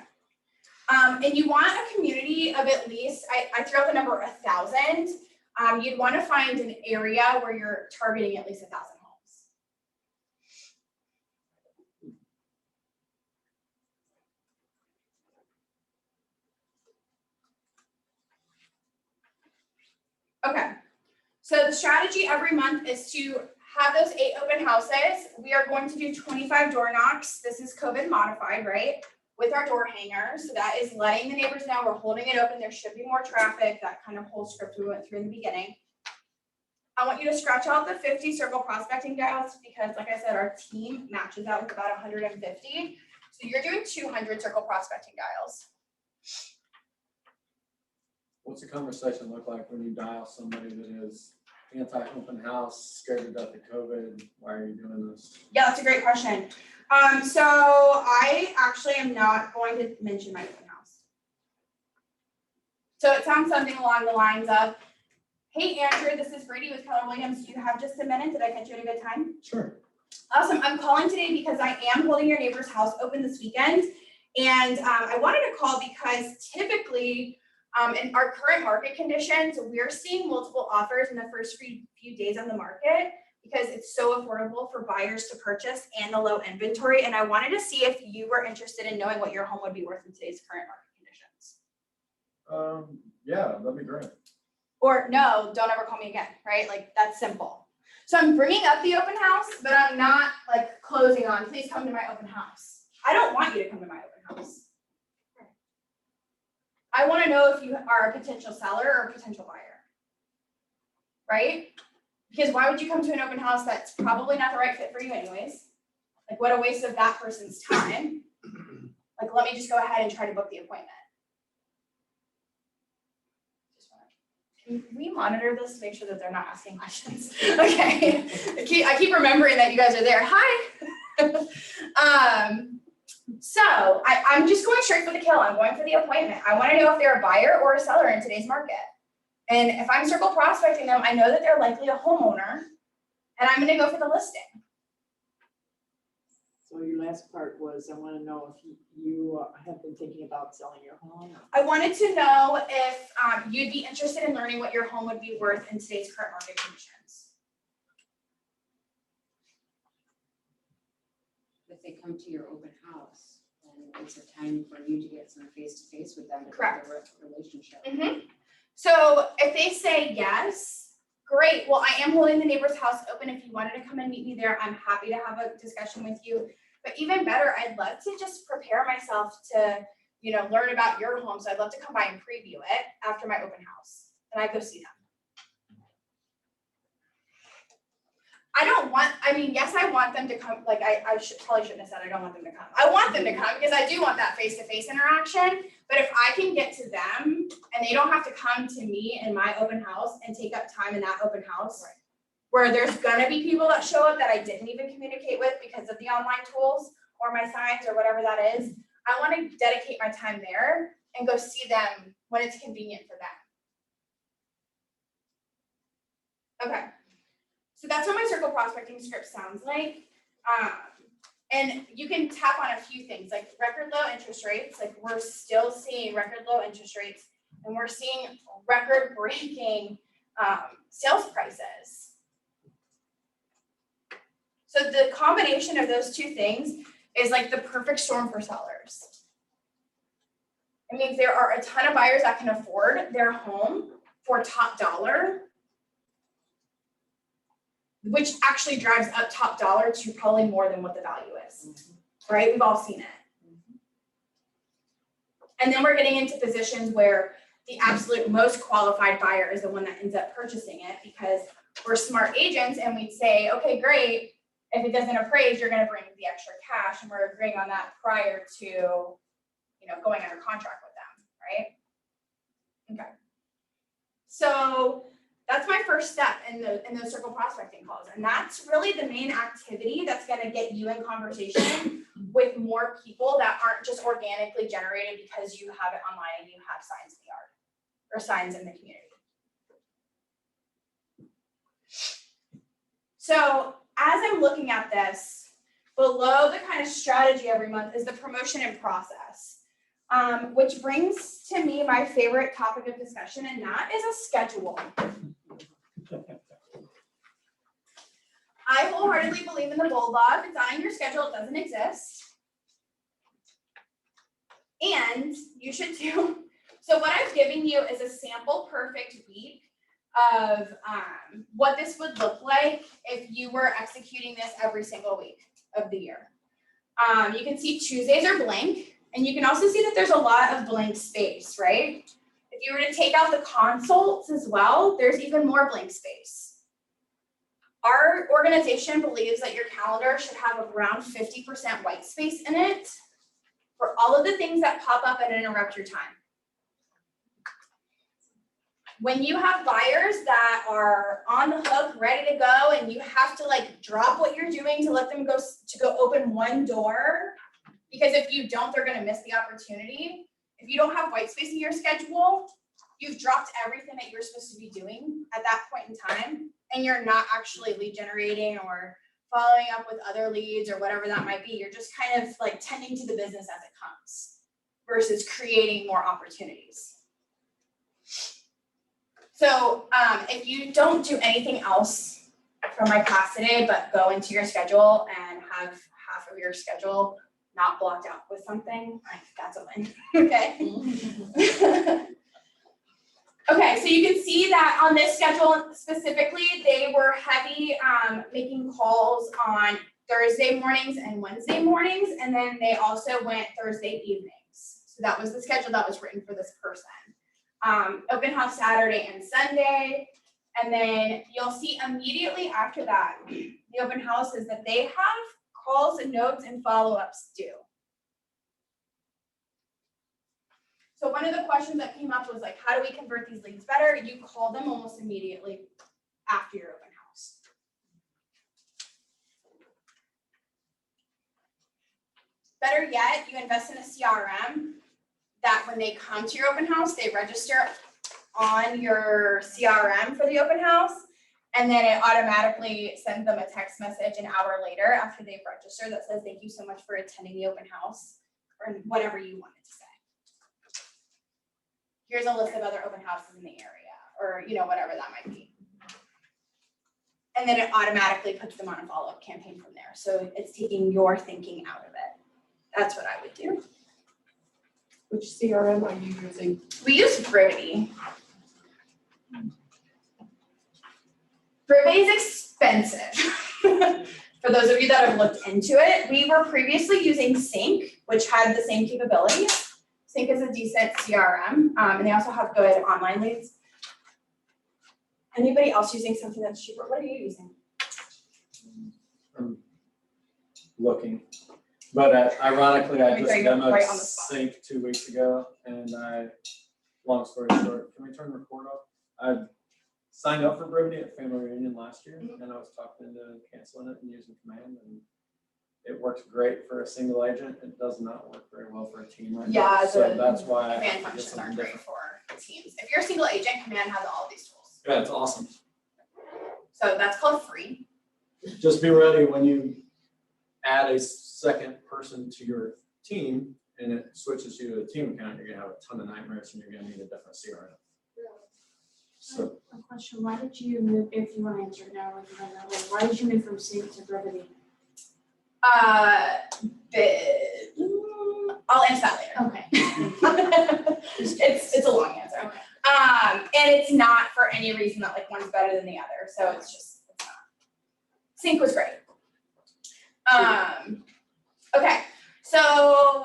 [SPEAKER 1] And you want a community of at least, I threw out the number 1,000. You'd want to find an area where you're targeting at least 1,000 homes. Okay, so the strategy every month is to have those 8 open houses. We are going to do 25 door knocks. This is COVID modified, right? With our door hangers. So that is letting the neighbors know we're holding it open. There should be more traffic, that kind of whole script we went through in the beginning. I want you to scratch out the 50 circle prospecting dials because, like I said, our team matches out with about 150. So you're doing 200 circle prospecting dials.
[SPEAKER 6] What's the conversation look like when you dial somebody that is anti-open house, scared to death of COVID? Why are you doing this?
[SPEAKER 1] Yeah, that's a great question. So I actually am not going to mention my open house. So it sounds something along the lines of, hey, Andrew, this is Brady with Keller Williams. Do you have just a minute? Did I catch you at a good time?
[SPEAKER 6] Sure.
[SPEAKER 1] Awesome. I'm calling today because I am holding your neighbor's house open this weekend. And I wanted to call because typically in our current market conditions, we're seeing multiple offers in the first few days on the market because it's so affordable for buyers to purchase and the low inventory. And I wanted to see if you were interested in knowing what your home would be worth in today's current market conditions.
[SPEAKER 6] Yeah, that'd be great.
[SPEAKER 1] Or no, don't ever call me again, right? Like that's simple. So I'm bringing up the open house, but I'm not like closing on, please come to my open house. I don't want you to come to my open house. I want to know if you are a potential seller or a potential buyer, right? Because why would you come to an open house that's probably not the right fit for you anyways? Like what a waste of that person's time. Like let me just go ahead and try to book the appointment. Can we monitor this to make sure that they're not asking questions? Okay, I keep remembering that you guys are there. Hi. So I'm just going straight for the kill. I'm going for the appointment. I want to know if they're a buyer or a seller in today's market. And if I'm circle prospecting them, I know that they're likely a homeowner, and I'm going to go for the listing.
[SPEAKER 7] So your last part was, I want to know if you have been thinking about selling your home.
[SPEAKER 1] I wanted to know if you'd be interested in learning what your home would be worth in today's current market conditions.
[SPEAKER 10] If they come to your open house, and it's a time for you to get some face-to-face with them to build
[SPEAKER 1] Correct.
[SPEAKER 10] a relationship.
[SPEAKER 1] So if they say yes, great. Well, I am holding the neighbor's house open. If you wanted to come and meet me there, I'm happy to have a discussion with you. But even better, I'd love to just prepare myself to, learn about your home. So I'd love to come by and preview it after my open house and I go see them. Yes, I want them to come, like probably shouldn't have said I don't want them to come. I want them to come because I do want that face-to-face interaction. But if I can get to them and they don't have to come to me in my open house and take up time in that open house, where there's gonna be people that show up that I didn't even communicate with because of the online tools or my signs or whatever that is, I wanna dedicate my time there and go see them when it's convenient for them. Okay. So that's what my circle prospecting script sounds like. And you can tap on a few things like record low interest rates. Like we're still seeing record low interest rates and we're seeing record breaking sales prices. So the combination of those two things is like the perfect storm for sellers. It means there are a ton of buyers that can afford their home for top dollar, which actually drives up top dollar to probably more than what the value is, right? We've all seen it. And then we're getting into positions where the absolute most qualified buyer is the one that ends up purchasing it because we're smart agents and we'd say, okay, great. If it doesn't appraise, you're gonna bring the extra cash and we're agreeing on that prior to, going under contract with them, right? Okay. So that's my first step in those circle prospecting calls. And that's really the main activity that's gonna get you in conversation with more people that aren't just organically generated because you have it online and you have signs in the yard or signs in the community. So as I'm looking at this, below the kind of strategy every month is the promotion and process, which brings to me my favorite topic of discussion, and that is a schedule. I wholeheartedly believe in the bulldog. It's not in your schedule, it doesn't exist. And you should too. So what I've given you is a sample perfect week of what this would look like if you were executing this every single week of the year. You can see Tuesdays are blank, and you can also see that there's a lot of blank space, right? If you were to take out the consults as well, there's even more blank space. Our organization believes that your calendar should have around 50% white space in it for all of the things that pop up and interrupt your time. When you have buyers that are on the hook, ready to go, and you have to drop what you're doing to let them go open one door, because if you don't, they're gonna miss the opportunity. If you don't have white space in your schedule, you've dropped everything that you're supposed to be doing at that point in time, and you're not actually lead generating or following up with other leads or whatever that might be. You're just kind of tending to the business as it comes versus creating more opportunities. So if you don't do anything else from my class today, but go into your schedule and have half of your schedule not blocked out with something, that's a win, okay? Okay, so you can see that on this schedule specifically, they were heavy making calls on Thursday mornings and Wednesday mornings, and then they also went Thursday evenings. So that was the schedule that was written for this person. Open house Saturday and Sunday, and then you'll see immediately after that, the open house is that they have calls and notes and follow-ups due. So one of the questions that came up was how do we convert these leads better? You call them almost immediately after your open house. Better yet, you invest in a CRM that when they come to your open house, they register on your CRM for the open house, and then it automatically sends them a text message an hour later after they've registered that says, thank you so much for attending the open house, or whatever you wanted to say. Here's a list of other open houses in the area, or whatever that might be. And then it automatically puts them on a follow-up campaign from there. So it's taking your thinking out of it. That's what I would do.
[SPEAKER 2] Which CRM are you using?
[SPEAKER 1] We use Brivity. Brivity is expensive. For those of you that have looked into it, we were previously using Sync, which had the same capabilities. Sync is a decent CRM, and they also have good online leads. Anybody else using something that's cheaper? What are you using?
[SPEAKER 6] I'm looking, but ironically, I
[SPEAKER 1] Let me
[SPEAKER 6] just
[SPEAKER 1] throw you
[SPEAKER 6] demoed
[SPEAKER 1] right on the spot.
[SPEAKER 6] Sync 2 weeks ago, and long story short, can we turn the record off? I signed up for Brivity at family reunion last year, and I was talked into canceling it and using Command, and it works great for a single agent. It does not work very well for a team right now.
[SPEAKER 1] Yeah,
[SPEAKER 6] So
[SPEAKER 1] the
[SPEAKER 6] that's why I
[SPEAKER 1] Command
[SPEAKER 6] have to get
[SPEAKER 1] functions
[SPEAKER 6] something
[SPEAKER 1] aren't great
[SPEAKER 6] different.
[SPEAKER 1] for teams. If you're a single agent, Command has all these tools.
[SPEAKER 6] Yeah, it's awesome.
[SPEAKER 1] So that's called free.
[SPEAKER 6] Just be ready when you add a second person to your team and it switches you to a team account, you're gonna have a ton of nightmares and you're gonna need a different CRM. So
[SPEAKER 4] A question, why did you move, if you want to answer it now, or if you don't know, why did you move from Sync to Brevity?
[SPEAKER 1] I'll answer that later.
[SPEAKER 4] Okay.
[SPEAKER 1] It's a long answer.
[SPEAKER 4] Okay.
[SPEAKER 1] And it's not for any reason that like one's better than the other. So it's not. Sync was great. Okay, so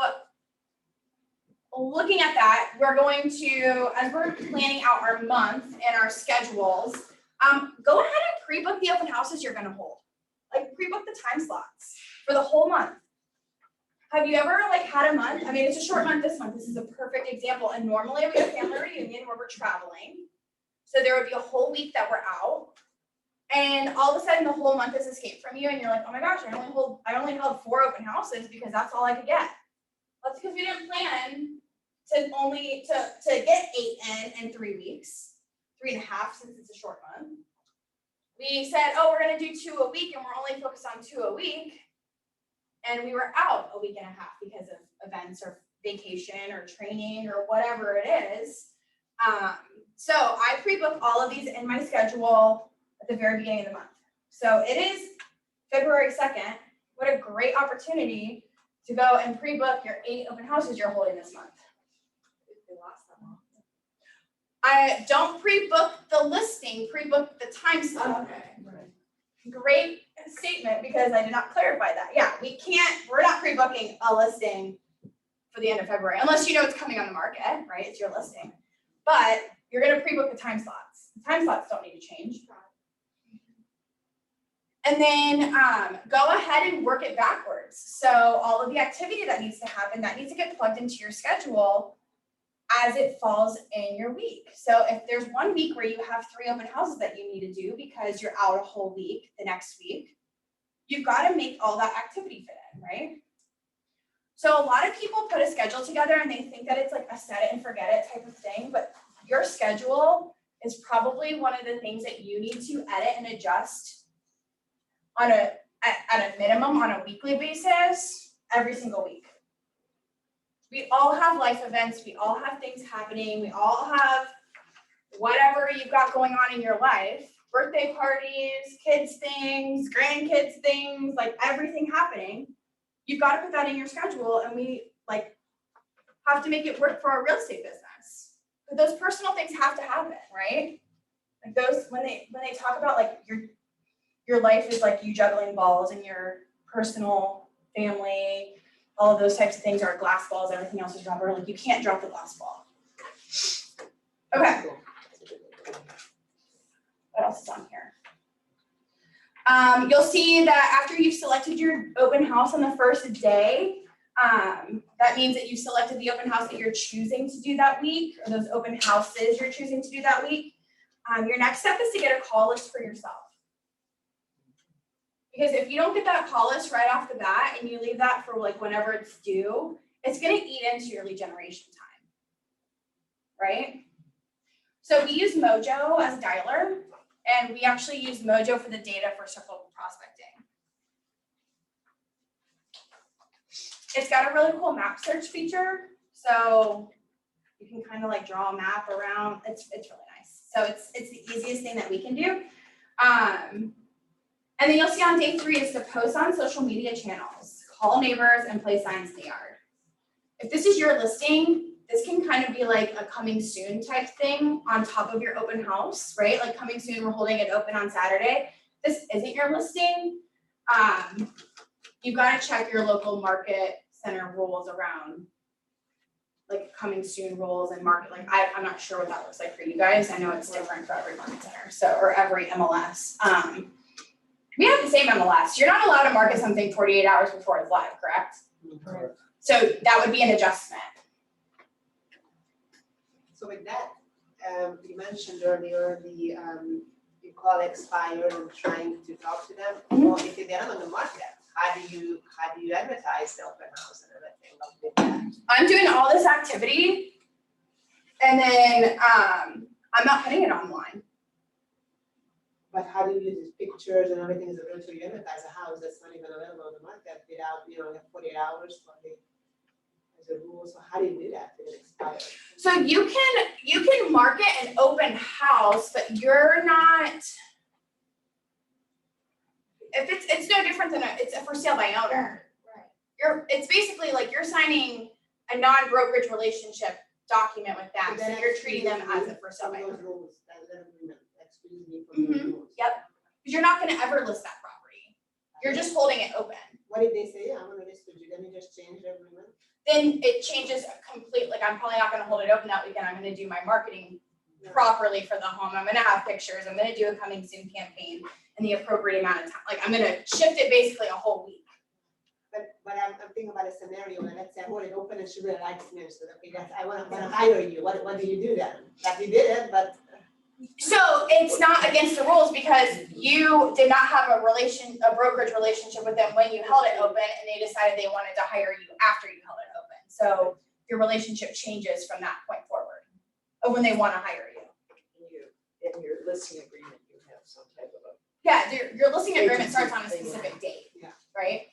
[SPEAKER 1] looking at that, we're going to, as we're planning out our month and our schedules, go ahead and pre-book the open houses you're gonna hold. Like pre-book the time slots for the whole month. Have you ever like had a month? I mean, it's a short month this month. This is a perfect example. And normally we have family reunion where we're traveling. So there would be a whole week that we're out. And all of a sudden the whole month has escaped from you and you're like, oh my gosh, I only held 4 open houses because that's all I could get. That's because we didn't plan to get 8 in 3 weeks, 3.5 since it's a short month. We said, oh, we're gonna do 2 a week and we're only focused on 2 a week. And we were out a week and a half because of events or vacation or training or whatever it is. So I pre-book all of these in my schedule at the very beginning of the month. So it is February 2nd. What a great opportunity to go and pre-book your 8 open houses you're holding this month. I don't pre-book the listing, pre-book the time slot.
[SPEAKER 2] Okay.
[SPEAKER 1] Great statement because I did not clarify that. Yeah, we're not pre-booking a listing for the end of February unless you know it's coming on the market, right? It's your listing. But you're gonna pre-book the time slots. The time slots don't need to change. And then go ahead and work it backwards. So all of the activity that needs to happen, that needs to get plugged into your schedule as it falls in your week. So if there's one week where you have 3 open houses that you need to do because you're out a whole week the next week, you've got to make all that activity fit in, right? So a lot of people put a schedule together and they think that it's like a set it and forget it type of thing, but your schedule is probably one of the things that you need to edit and adjust at a minimum on a weekly basis every single week. We all have life events, we all have things happening, we all have whatever you've got going on in your life, birthday parties, kids things, grandkids things, like everything happening. You've got to put that in your schedule and we like have to make it work for our real estate business. But those personal things have to happen, right? Like those, when they talk about like your life is like you juggling balls and your personal family, all of those types of things are glass balls, everything else is rubber. Like you can't drop the glass ball. Okay. What else is on here? You'll see that after you've selected your open house on the first day, that means that you've selected the open house that you're choosing to do that week, or those open houses you're choosing to do that week. Your next step is to get a call list for yourself. Because if you don't get that call list right off the bat and you leave that for like whenever it's due, it's gonna eat into your lead generation time, right? So we use Mojo as a dialer, and we actually use Mojo for the data for circle prospecting. It's got a really cool map search feature, so you can kind of like draw a map around. It's really nice. So it's the easiest thing that we can do. And then you'll see on day 3 is to post on social media channels. call neighbors, and place signs in the yard. If this is your listing, this can kind of be like a coming soon type thing on top of your open house, right? Like coming soon, we're holding it open on Saturday. This isn't your listing. You've got to check your local market center rules around like coming soon rules and market, like I'm not sure what that looks like for you guys. I know it's different for every market center, so, or every MLS. We have the same MLS. You're not allowed to market something 48 hours before it's live, correct?
[SPEAKER 6] Correct.
[SPEAKER 1] So that would be an adjustment.
[SPEAKER 8] So with that, you mentioned earlier you call expired and trying to talk to them. Well, if they're not on the market, how do you advertise the open house and everything with that?
[SPEAKER 1] I'm doing all this activity and then I'm not putting it online.
[SPEAKER 8] But how do you use these pictures and everything is available to advertise a house that's not even available on the market without, 48 hours for the, as a rule, so how do you do that if it expires?
[SPEAKER 1] So you can market an open house, but you're not, if it's no different than it's a for sale by owner.
[SPEAKER 2] Right.
[SPEAKER 1] It's basically like you're signing a non-brokerage relationship document with them, so you're treating them as a for sale by owner.
[SPEAKER 8] Those rules, that agreement, excuse me from those rules.
[SPEAKER 1] Yep, because you're not gonna ever list that property. You're just holding it open.
[SPEAKER 8] What did they say? I'm gonna list with you, then you just change the agreement?
[SPEAKER 1] Then it changes complete, like I'm probably not gonna hold it open that weekend. I'm gonna do my marketing properly for the home. I'm gonna have pictures. I'm gonna do a coming soon campaign in the appropriate amount of time. Like I'm gonna shift it basically a whole week.
[SPEAKER 8] But I'm thinking about a scenario where let's say I hold it open and she really likes me, so okay, guys, I wanna hire you, what do you do then? Like you did it, but
[SPEAKER 1] So it's not against the rules because you did not have a brokerage relationship with them when you held it open and they decided they wanted to hire you after you held it open. So your relationship changes from that point forward of when they want to hire you.
[SPEAKER 7] In your listing agreement, you have some type of a.
[SPEAKER 1] Yeah, your listing agreement
[SPEAKER 7] Agency
[SPEAKER 1] starts on a
[SPEAKER 7] thing.
[SPEAKER 1] specific date.
[SPEAKER 8] Yeah.
[SPEAKER 1] Right?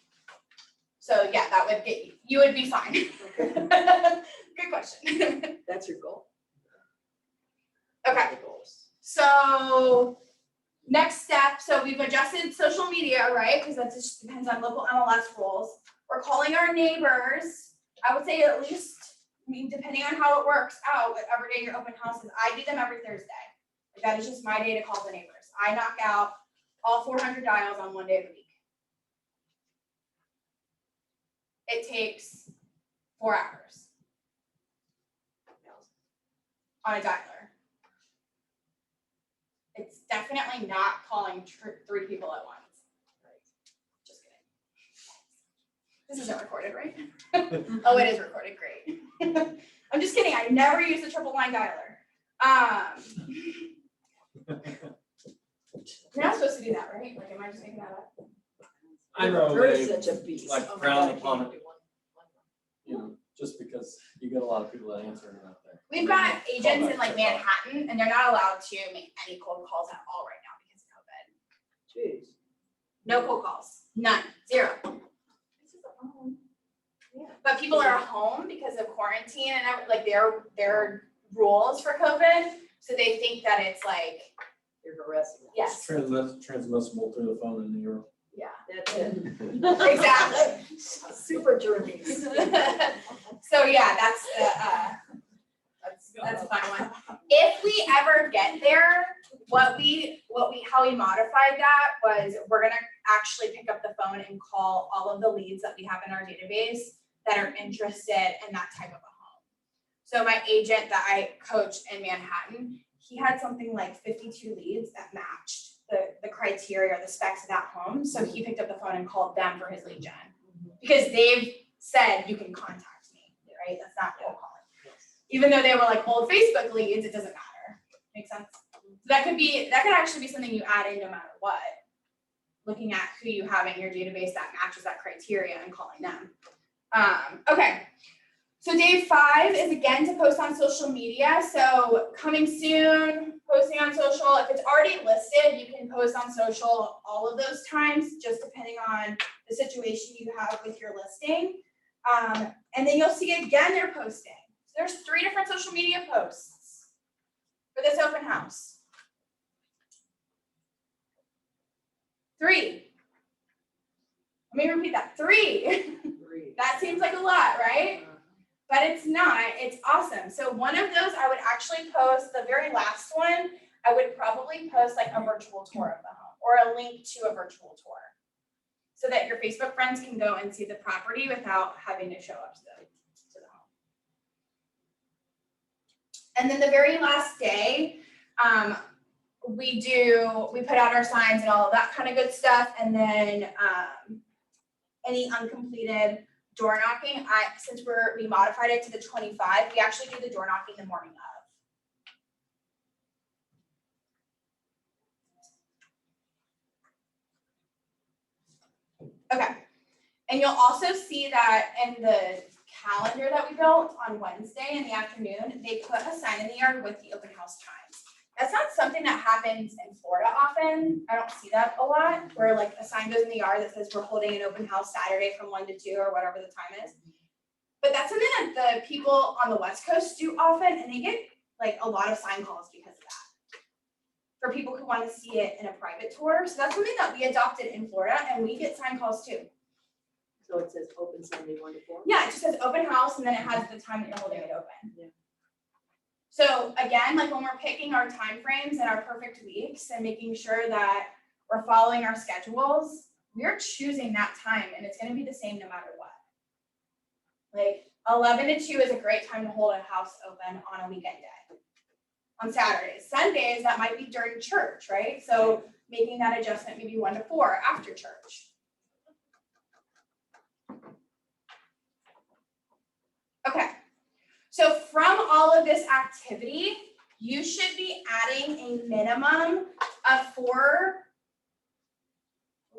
[SPEAKER 1] So yeah, that would get you would be fine. Good question.
[SPEAKER 7] That's your goal.
[SPEAKER 1] Okay.
[SPEAKER 7] The goals.
[SPEAKER 1] So next step, so we've adjusted social media, right? Because that just depends on local MLS rules. We're calling our neighbors. I would say at least, depending on how it works out, whatever day your open house is, I do them every Thursday. Like that is just my day to call the neighbors. I knock out all 400 dials on one day of the week. It takes 4 hours on a dialer. It's definitely not calling 3 people at once. Just kidding. This isn't recorded, right? Oh, it is recorded, great. I'm just kidding, I never use the triple line dialer. You're not supposed to do that, right? Like, am I just making that up?
[SPEAKER 6] I know
[SPEAKER 7] You're
[SPEAKER 6] they,
[SPEAKER 7] such a beast.
[SPEAKER 6] like,
[SPEAKER 7] Oh my
[SPEAKER 6] frown
[SPEAKER 7] God, I
[SPEAKER 6] upon
[SPEAKER 7] can't
[SPEAKER 6] it.
[SPEAKER 7] do one.
[SPEAKER 6] just because you get a lot of people that answer it out there.
[SPEAKER 1] We've got agents in like Manhattan and they're not allowed to make any cold calls at all right now because of COVID.
[SPEAKER 7] Jeez.
[SPEAKER 1] No cold calls, none, 0.
[SPEAKER 7] Yeah.
[SPEAKER 1] But people are home because of quarantine and like their rules for COVID. So they think that it's like,
[SPEAKER 7] You're harassing them.
[SPEAKER 1] yes,
[SPEAKER 6] Transmissible through the phone in Europe.
[SPEAKER 1] yeah,
[SPEAKER 7] That's it.
[SPEAKER 1] exactly.
[SPEAKER 7] Super Germans.
[SPEAKER 1] So yeah, that's a fun one. If we ever get there, how we modified that was we're gonna actually pick up the phone and call all of the leads that we have in our database that are interested in that type of a home. So my agent that I coached in Manhattan, he had something like 52 leads that matched the criteria or the specs of that home. So he picked up the phone and called them for his lead gen. Because they've said you can contact me, right? That's not cold calling. Even though they were like old Facebook leads, it doesn't matter. Make sense? So that could actually be something you add in no matter what. Looking at who you have in your database that matches that criteria and calling them. Okay. So day 5 is again to post on social media. So coming soon, posting on social. If it's already listed, you can post on social all of those times, just depending on the situation you have with your listing. And then you'll see again they're posting. So there's 3 different social media posts for this open house. 3. Let me repeat that, 3. That seems like a lot, right? But it's not, it's awesome. So one of those I would actually post, the very last one, I would probably post like a virtual tour of the home or a link to a virtual tour. So that your Facebook friends can go and see the property without having to show up to the home. And then the very last day, we put out our signs and all of that kind of good stuff. And then any uncompleted door knocking, since we modified it to the 25, we actually do the door knocking the morning of. Okay. And you'll also see that in the calendar that we built on Wednesday in the afternoon, they put a sign in the yard with the open house times. That's not something that happens in Florida often. I don't see that a lot, where like a sign goes in the yard that says we're holding an open house Saturday from 1 to 2 or whatever the time is. But that's something that the people on the West Coast do often, and they get like a lot of sign calls because of that. For people who want to see it in a private tour. So that's something that we adopted in Florida, and we get sign calls too.
[SPEAKER 2] So it says open Sunday 1 to 4?
[SPEAKER 1] Yeah, it just says open house, and then it has the time that you're holding it open.
[SPEAKER 2] Yeah.
[SPEAKER 1] So again, like when we're picking our time frames and our perfect weeks and making sure that we're following our schedules, we're choosing that time, and it's going to be the same no matter what. Like 11 to 2 is a great time to hold a house open on a weekend day. On Saturdays, Sundays, that might be during church, right? So making that adjustment maybe 1 to 4 after church. Okay, so from all of this activity, you should be adding a minimum of 4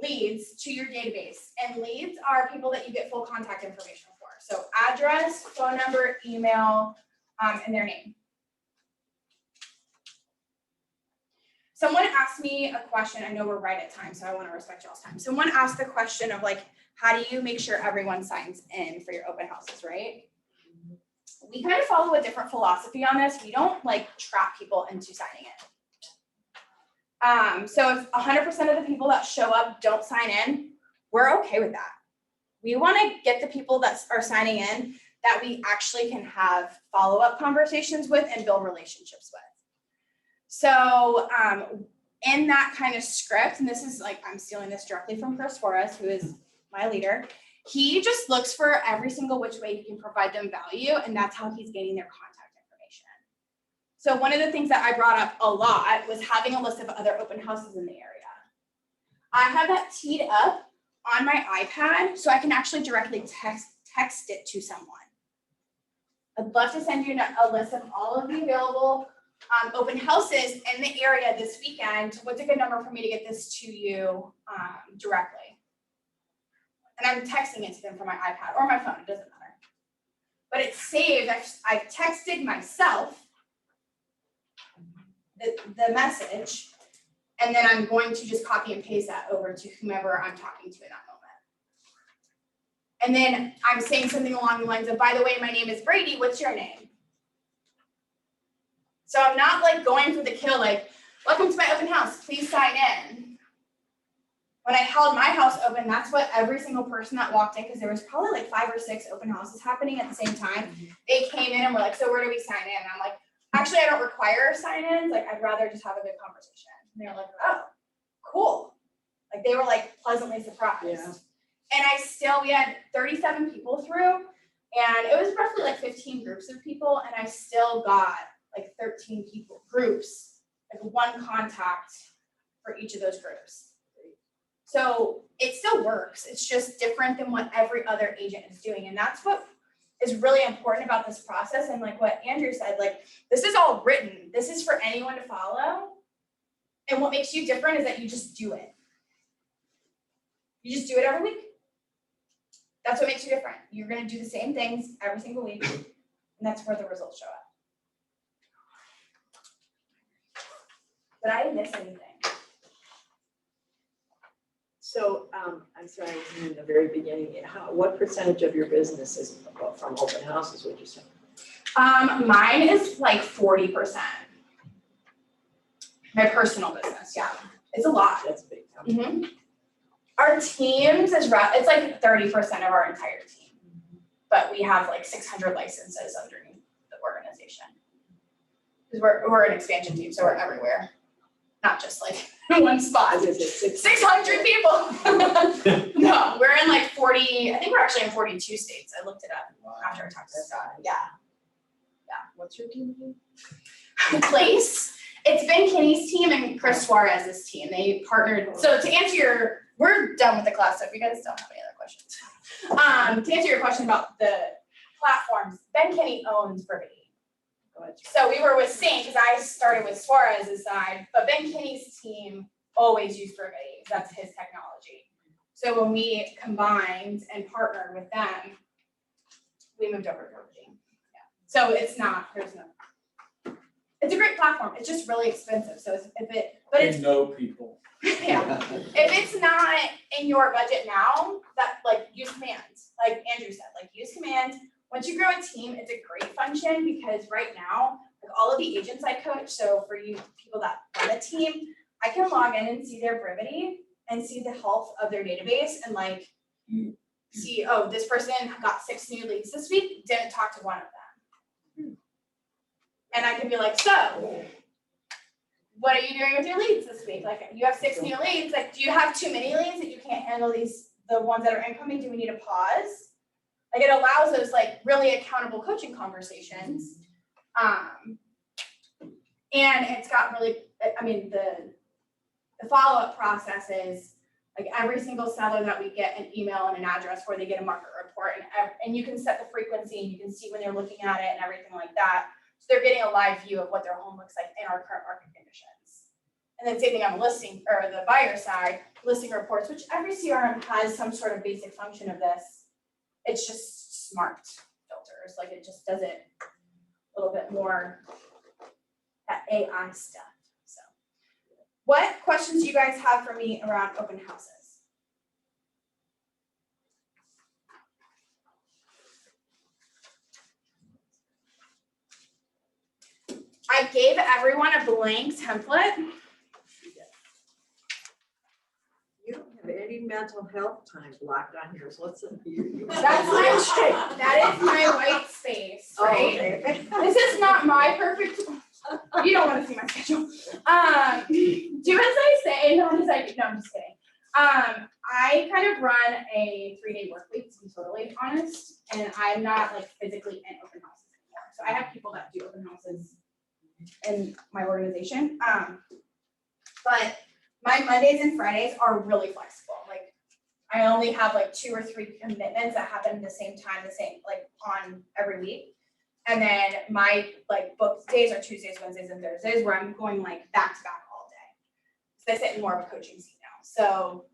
[SPEAKER 1] leads to your database. And leads are people that you get full contact information for. So address, phone number, email, and their name. Someone asked me a question. I know we're right at time, so I want to respect y'all's time. Someone asked the question of like, how do you make sure everyone signs in for your open houses, right? We kind of follow a different philosophy on this. We don't like trap people into signing in. So if 100% of the people that show up don't sign in, we're okay with that. We want to get the people that are signing in that we actually can have follow-up conversations with and build relationships with. So in that kind of script, and this is like, I'm stealing this directly from Chris Forrest, who is my leader. He just looks for every single which way he can provide them value, and that's how he's getting their contact information. So one of the things that I brought up a lot was having a list of other open houses in the area. I have that teed up on my iPad so I can actually directly text it to someone. I'd love to send you a list of all of the available open houses in the area this weekend. What's a good number for me to get this to you directly? And I'm texting it to them from my iPad or my phone, it doesn't matter. But it's saved, I've texted myself the message, and then I'm going to just copy and paste that over to whomever I'm talking to in that moment. And then I'm saying something along the lines of, by the way, my name is Brady, what's your name? So I'm not like going for the kill, like, welcome to my open house, please sign in. When I held my house open, that's what every single person that walked in, because there was probably like 5 or 6 open houses happening at the same time. They came in and were like, so where do we sign in? And I'm like, actually, I don't require sign-ins. Like, I'd rather just have a good conversation. And they were like, oh, cool. Like, they were like pleasantly surprised.
[SPEAKER 2] Yeah.
[SPEAKER 1] And we had 37 people through, and it was roughly like 15 groups of people, and I still got like 13 groups, like 1 contact for each of those groups. So it still works. It's just different than what every other agent is doing. And that's what is really important about this process. And like what Andrew said, like, this is all written. This is for anyone to follow. And what makes you different is that you just do it. You just do it every week. That's what makes you different. You're going to do the same things every single week. And that's where the results show up. Did I miss anything?
[SPEAKER 7] So, I'm sorry, I wasn't in the very beginning. What percentage of your business is from open houses, would you say?
[SPEAKER 1] Mine is like 40%. My personal business, yeah. It's a lot.
[SPEAKER 7] That's a big number.
[SPEAKER 1] Mm-hmm. Our teams is it's like 30% of our entire team. But we have like 600 licenses underneath the organization. Because we're an expansion team, so we're everywhere. Not just like one spot. 600 people. No, we're in like 40, I think we're actually in 42 states. I looked it up after I talked to Scott. Yeah.
[SPEAKER 7] What's your team name?
[SPEAKER 1] Place. It's Ben Kinney's team and Chris Suarez's team. They partnered. So to answer we're done with the class, so if you guys don't have any other questions. To answer your question about the platforms, Ben Kinney owns Brevity. So we were with Saint, because I started with Suarez's side, but Ben Kinney's team always used Brevity, because that's his technology. So when we combined and partnered with them, we moved over to Brevity. Yeah. So it's not, it's a great platform. It's just really expensive. So
[SPEAKER 6] We know people.
[SPEAKER 1] yeah. If it's not in your budget now, that like use Command, like Andrew said, like use Command. Once you grow a team, it's a great function because right now, like all of the agents I coach, so for you people that run a team, I can log in and see their Brevity and see the health of their database and like see, oh, this person got 6 new leads this week, didn't talk to one of them. And I can be like, so what are you doing with your leads this week? Like you have 6 new leads, like do you have too many leads that you can't handle the ones that are incoming? Do we need to pause? Like it allows those like really accountable coaching conversations. And it's got really, I mean, the follow-up process is like every single seller that we get an email and an address where they get a market report and you can set the frequency and you can see when they're looking at it and everything like that. So they're getting a live view of what their home looks like in our current market conditions. And then same thing on the listing or the buyer side, listing reports, which every CRM has some sort of basic function of this. It's just smart filters. Like it just does it a little bit more that AI stuff. So what questions do you guys have for me around open houses? I gave everyone a blank template.
[SPEAKER 7] You don't have any mental health time blocked on here, so what's in here?
[SPEAKER 1] That's my that is my white space, right?
[SPEAKER 7] Okay.
[SPEAKER 1] This is not my perfect. You don't want to see my schedule. Do as I say, not as I do. No, I'm just kidding. I kind of run a 3-day work week, to be totally honest, and I'm not like physically in open houses anymore. So I have people that do open houses in my organization. But my Mondays and Fridays are really flexible. Like I only have like 2 or 3 commitments that happen at the same time, like on every week. And then my like booked days are Tuesdays, Wednesdays, and Thursdays where I'm going like back to back all day. So I sit in more of a coaching seat now. So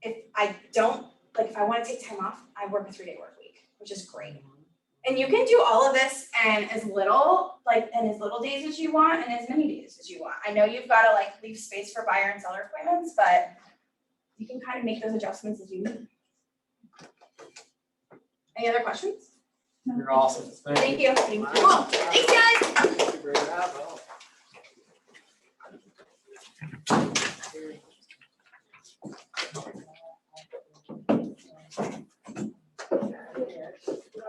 [SPEAKER 1] if I don't, like if I want to take time off, I work a 3-day work week, which is great. And you can do all of this in as little days as you want and as many days as you want. I know you've got to like leave space for buyer and seller appointments, but you can kind of make those adjustments as you need. Any other questions?
[SPEAKER 6] You're awesome.
[SPEAKER 1] Thank you. Cool. Thanks, guys.
[SPEAKER 3] Bravo.